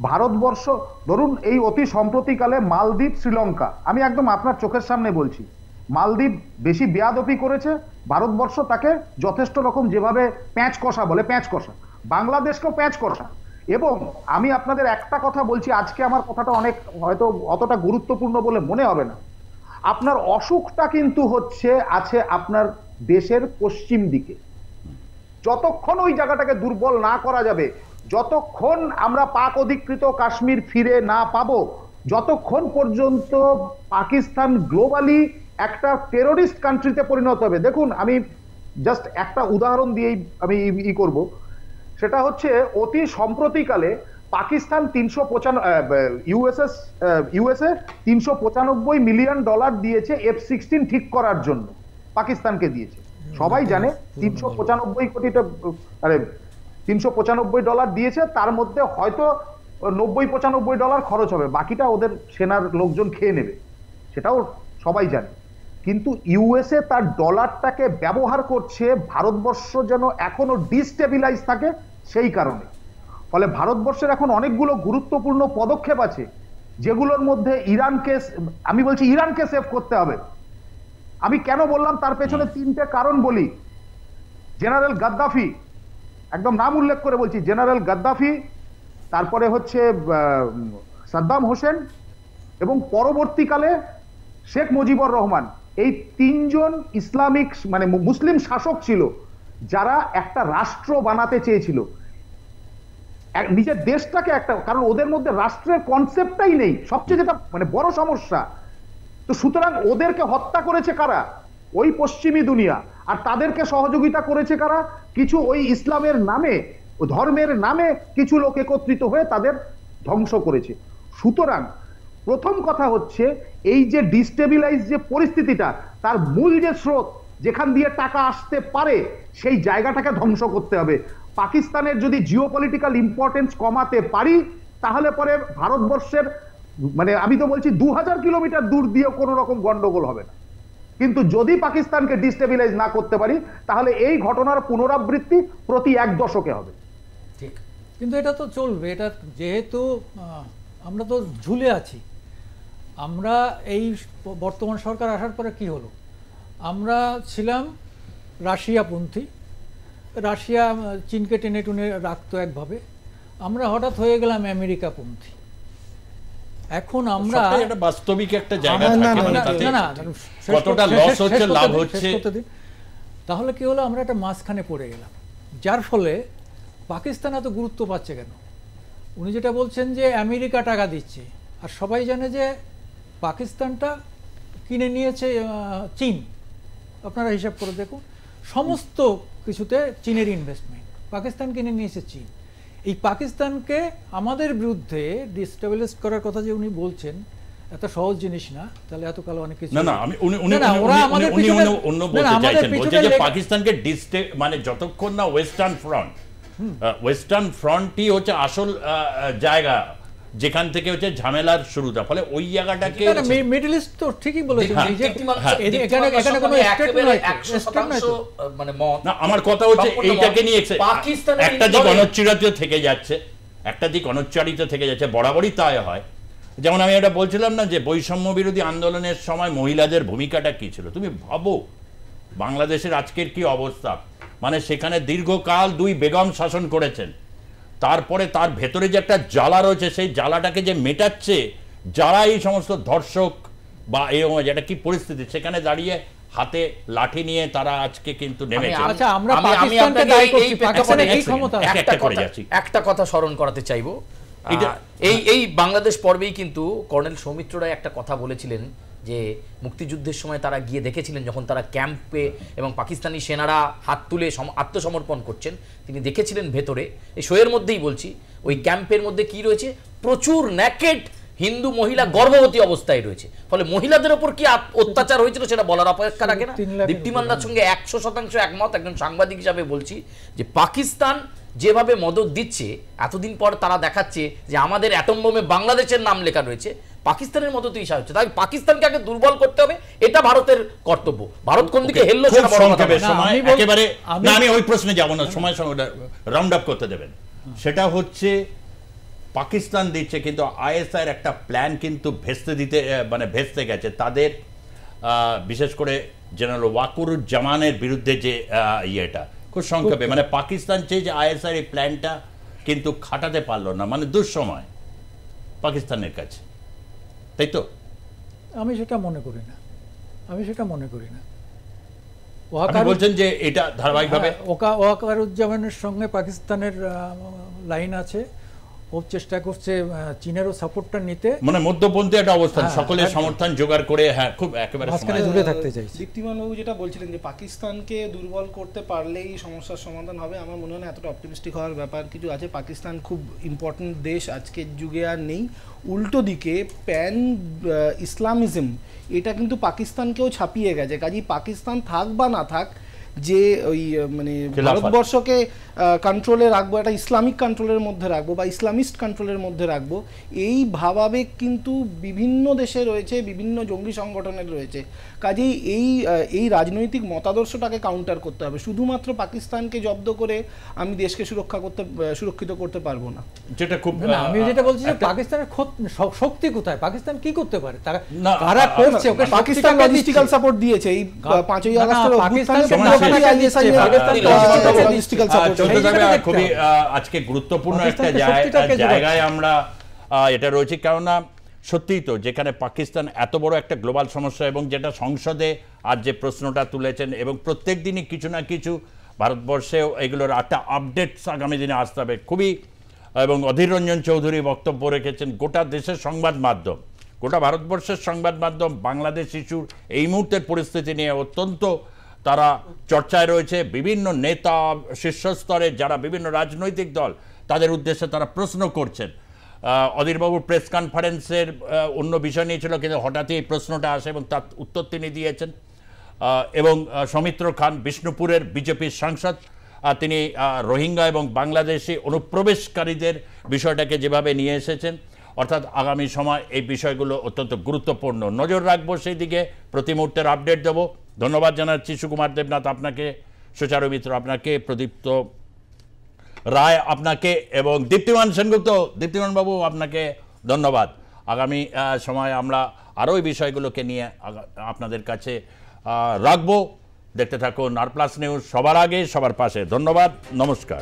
ভারতবর্ষ, ধরুন এই অতি সম্প্রতিকালে মালদ্বীপ, শ্রীলঙ্কা, আমি একদম আপনার চোখের সামনে বলছি, মালদ্বীপ বেশি বেয়াদপি করেছে, ভারতবর্ষ তাকে যথেষ্ট রকম যেভাবে প্যাঁচ কষা বলে প্যাঁচ কষা, বাংলাদেশকেও প্যাঁচ কষা। এবং আমি আপনাদের একটা কথা বলছি, আজকে আমার কথাটা হয়তো অতটা গুরুত্বপূর্ণ বলে মনে হবে না, আপনার অসুখটা কিন্তু আছে আপনার দেশের পশ্চিম দিকে। যতক্ষণ ওই জায়গাটাকে দুর্বল না করা যাবে, যতক্ষণ আমরা পাক অধিকৃত কাশ্মীর ফিরে না পাবো, যতক্ষণ পর্যন্ত পাকিস্তান গ্লোবালি একটা টেরোরিস্ট কান্ট্রিতে পরিণত হবে। দেখুন, আমি জাস্ট একটা উদাহরণ দিয়েই আমি করব, সেটা হচ্ছে অতি সম্প্রতিকালে পাকিস্তান ইউএসএ $395 মিলিয়ন দিয়েছে F-16 ঠিক করার জন্য, পাকিস্তানকে দিয়েছে। সবাই জানে $395 দিয়েছে, তার মধ্যে হয়তো $90-95 খরচ হবে, বাকিটা ওদের সেনার লোকজন খেয়ে নেবে, সেটাও সবাই জানে। কিন্তু ইউএসএ তার ডলারটাকে ব্যবহার করছে ভারতবর্ষ যেন এখনো ডিস্টেবিলাইজ থাকে সেই কারণে। ফলে ভারতবর্ষের এখন অনেকগুলো গুরুত্বপূর্ণ পদক্ষেপ আছে, যেগুলোর মধ্যে আমি বলছি ইরানকে সেভ করতে হবে। আমি কেন বললাম তার পেছনে 3টে কারণ বলি। জেনারেল গাদ্দাফি, একদম নাম উল্লেখ করে বলছি, জেনারেল গাদ্দাফি, তারপরে হচ্ছে সাদ্দাম হোসেন এবং পরবর্তীকালে শেখ মুজিবুর রহমান, এই 3জন ইসলামিক মুসলিম শাসক ছিল যারা একটা রাষ্ট্র বানাতে চেয়েছিল, নিজের দেশটাকে একটা, কারণ ওদের মধ্যে রাষ্ট্রের কনসেপ্টটাই নেই, সবচেয়ে যেটা বড় সমস্যা। তো সুতরাং ওদেরকে হত্যা করেছে কারা? ওই পশ্চিমী দুনিয়া। আর তাদেরকে সহযোগিতা করেছে কারা? কিছু ওই ইসলামের নামে, ধর্মের নামে কিছু লোক একত্রিত হয়ে তাদের ধ্বংস করেছে। সুতরাং প্রথম কথা হচ্ছে এই যে ডিস্টেবিলাইজ যে পরিস্থিতিটা, তার মূল যে স্রোত যেখান দিয়ে টাকা আসতে পারে, সেই জায়গাটাকে ধ্বংস করতে হবে। পাকিস্তানের যদি জিওপলিটিক্যাল ইম্পর্টেন্স কমাতে পারি, তাহলে পরে ভারতবর্ষের আমি তো বলছি 2000 কিলোমিটার দূর দিয়ে কোনো রকম গন্ডগোল হবে না। কিন্তু যদি পাকিস্তানকে ডিস্টেবিলাইজ না করতে পারি, তাহলে এই ঘটনার পুনরাবৃত্তি প্রতি 1 দশকে হবে। ঠিক, কিন্তু এটা তো চলবে। এটা যেহেতু আমরা তো ঝুলে আছি, আমরা এই বর্তমান সরকার আসার পরে কি হলো, আমরা ছিলাম রাশিয়াপন্থী, রাশিয়া চীনকে টেনে টুনে রাখতো একভাবে, আমরা হঠাৎ হয়ে গেলাম আমেরিকাপন্থী। এখন আমরা সবটাই একটা বাস্তবিক একটা জায়গা না, থাকে, না, মানে না, তাতে না, না, কতটা লস হচ্ছে লাভ হচ্ছে। তাহলে কি হলো, আমরা একটা মাঝখানে পড়ে গেলাম, যার ফলে পাকিস্তান এত গুরুত্ব পাচ্ছে কেন? উনি যেটা বলছেন যে আমেরিকা টাকা দিচ্ছে, আর সবাই জানে যে পাকিস্তানটা কিনে নিয়েছে চীন। আপনারা হিসাব করে দেখুন, সমস্ত কিছুতে চীনের ইনভেস্টমেন্ট, পাকিস্তান কিনে নিয়েছে চীন। এই পাকিস্তানকে আমাদের বিরুদ্ধে ডিস্টেবিলাইজ করার কথা যে উনি বলছেন, এত সহজ জিনিস না। তাহলে এত কালো অনেক কিছু না না, আমি উনি অন্য বলতে চাইছেন, বলছে যে পাকিস্তানকে মানে যতক্ষণ না ওয়েস্টার্ন ফ্রন্টই হচ্ছে আসল জায়গা যেখান থেকে হচ্ছে ঝামেলার শুরুটা, ফলে ওই জায়গাটাকে মিডল ইস্ট তো ঠিকই বলেছেন। এখানে কোনো মানে মত না, আমার কথা হচ্ছে এইটাকে নিয়ে একটা দিক অনুচ্চারিত থেকে যাচ্ছে, বরাবরই তাই হয়। যেমন আমি এটা বলছিলাম না যে বৈষম্য বিরোধী আন্দোলনের সময় মহিলাদের ভূমিকাটা কি ছিল। তুমি ভাবো বাংলাদেশের আজকের কি অবস্থা, মানে সেখানে দীর্ঘকাল 2 বেগম শাসন করেছেন, তারপরে তার ভেতরে যে একটা জ্বালা রয়েছে, সেই জ্বালাটাকে যে মেটাচ্ছে যারা এই সমস্ত ধর্ষক বা যেটা কি পরিস্থিতি, সেখানে দাঁড়িয়ে হাতে লাঠি নিয়ে তারা আজকে কিন্তু নেমেছে। একটা কথা স্মরণ করাতে চাইবো, এই বাংলাদেশ পর্বেই কিন্তু কর্নেল সৌমিত্র রায় একটা কথা বলেছিলেন যে মুক্তিযুদ্ধের সময় তারা গিয়ে দেখেছিলেন যখন তারা ক্যাম্পে এবং পাকিস্তানি সেনারা হাত তুলে আত্মসমর্পণ করছেন, তিনি দেখেছিলেন ভেতরে, এই শোয়ের মধ্যেই বলছি, ওই ক্যাম্পের মধ্যে কি রয়েছে, প্রচুর ন্যাকেড হিন্দু মহিলা গর্ভবতী অবস্থায় রয়েছে। ফলে মহিলাদের ওপর কি অত্যাচার হয়েছিল সেটা বলার অপেক্ষা রাখে না। দীপ্তিমান্নার সঙ্গে 100% একমত, একজন সাংবাদিক হিসাবে বলছি যে পাকিস্তান যেভাবে মদত দিচ্ছে, এতদিন পর তারা দেখাচ্ছে যে আমাদের অ্যাটম বোমে বাংলাদেশের নাম লেখা রয়েছে, পাকিস্তানের মতো তুই হচ্ছে। তাই পাকিস্তানকে আগে দুর্বল করতে হবে, এটা ভারতের কর্তব্য। ভারত কোন দিকে হেললো সেটা বড় কথা না। আমি ওই প্রশ্নে যাব না, সময় রাউন্ড আপ করতে দেবেন। সেটা হচ্ছে পাকিস্তান দিচ্ছে, কিন্তু আইএসআই এর একটা প্ল্যান কিন্তু ভেস্তে গেছে তাদের, বিশেষ করে জেনারেল ওয়াকুরুজ্জামানের বিরুদ্ধে যে ইয়েটা, খুব সংক্ষেপে মানে পাকিস্তান চেয়ে যে আইএসআই এই প্ল্যানটা কিন্তু খাটাতে পারলো না, মানে দুঃসময় পাকিস্তানের কাছে, তাই তো? আমি সেটা মনে করি না। বলছেন যে এটা ধারাবাহিকভাবে ওয়াকারুজ্জামানের সঙ্গে পাকিস্তানের লাইন আছে, ও চেষ্টা করছে চীনেরও সাপোর্টটা নিতে, মানে মধ্যপন্থী একটা অবস্থান, সকলের সমর্থন জোগাড় করে, হ্যাঁ খুব একেবারে দূরে থাকতে চাইছে। দীপ্তিমানবাবু যেটা বলছিলেন যে পাকিস্তানকে দুর্বল করতে পারলেই সমস্যার সমাধান হবে, আমার মনে হয় না এতটা অপটিমিস্টিক হওয়ার ব্যাপার কিছু আছে। পাকিস্তান খুব ইম্পর্টেন্ট দেশ আজকের যুগে আর নেই। উল্টো দিকে প্যান ইসলামিজম এটা কিন্তু পাকিস্তানকেও ছাপিয়ে গেছে। কাজেই পাকিস্তান থাক বা না থাক, যে ওই মানে ভারতবর্ষকে কন্ট্রোলে রাখবো, একটা ইসলামিক কন্ট্রোলের মধ্যে রাখবো বা ইসলামিস্ট কন্ট্রোলের মধ্যে রাখবো, এই ভাবাবেগ কিন্তু বিভিন্ন দেশে রয়েছে, বিভিন্ন জঙ্গি সংগঠনের রয়েছে। কাজেই এই রাজনৈতিক মতাদর্শটাকে কাউন্টার করতে হবে। শুধুমাত্র পাকিস্তানকে জব্দ করে আমি দেশকে সুরক্ষিত করতে পারবো না। যেটা খুব আমি যেটা বলছি যে পাকিস্তানের শক্তি কোথায়, পাকিস্তান কি করতে পারে, তারা করছে, পাকিস্তান লজিস্টিক্যাল সাপোর্ট দিয়েছে এই 5ই আগস্টের অভ্যুত্থানে, খুবই আজকে গুরুত্বপূর্ণ একটা জায়গায় আমরা এটা রয়েছে। কেননা সত্যিই তো যেখানে পাকিস্তান এত বড় একটা গ্লোবাল সমস্যা, এবং যেটা সংসদে আজ যে প্রশ্নটা তুলেছেন, এবং প্রত্যেক দিনই কিছু না কিছু ভারতবর্ষেও এগুলোর একটা আপডেটস আগামী দিনে আসতে হবে খুবই। এবং অধীর রঞ্জন চৌধুরী বক্তব্য রেখেছেন, গোটা দেশের সংবাদ মাধ্যম, গোটা ভারতবর্ষের সংবাদ মাধ্যম বাংলাদেশ ইস্যুর এই মুহূর্তের পরিস্থিতি নিয়ে অত্যন্ত তারা চর্চায় রয়েছে। বিভিন্ন নেতা শীর্ষস্তরে যারা বিভিন্ন রাজনৈতিক দল, তাদের উদ্দেশ্যে তারা প্রশ্ন করছেন। অধীরবাবুর প্রেস কনফারেন্সের অন্য বিষয় নিয়েছিল, কিন্তু হঠাৎই এই প্রশ্নটা আসে এবং তার উত্তর তিনি দিয়েছেন। এবং সৌমিত্র খান বিষ্ণুপুরের বিজেপির সাংসদ, তিনি রোহিঙ্গা এবং বাংলাদেশি অনুপ্রবেশকারীদের বিষয়টাকে যেভাবে নিয়ে এসেছেন, অর্থাৎ আগামী সময় এই বিষয়গুলো অত্যন্ত গুরুত্বপূর্ণ, নজর রাখবো সেই দিকে, প্রতি মুহূর্তের আপডেট দেবো। ধন্যবাদ জানাচ্ছি সুকুমার দেবনাথ আপনাকে, সুচারু মিত্র আপনাকে, প্রদীপ্ত রায় আপনাকে, এবং দীপ্তিমান সেনগুপ্ত, দীপ্তিমান বাবু আপনাকে ধন্যবাদ। আগামী সময় আমরা আরও এই বিষয়গুলোকে নিয়ে আপনাদের কাছে রাখবো। দেখতে থাকুন আর প্লাস নিউজ, সবার আগে সবার পাশে। ধন্যবাদ, নমস্কার।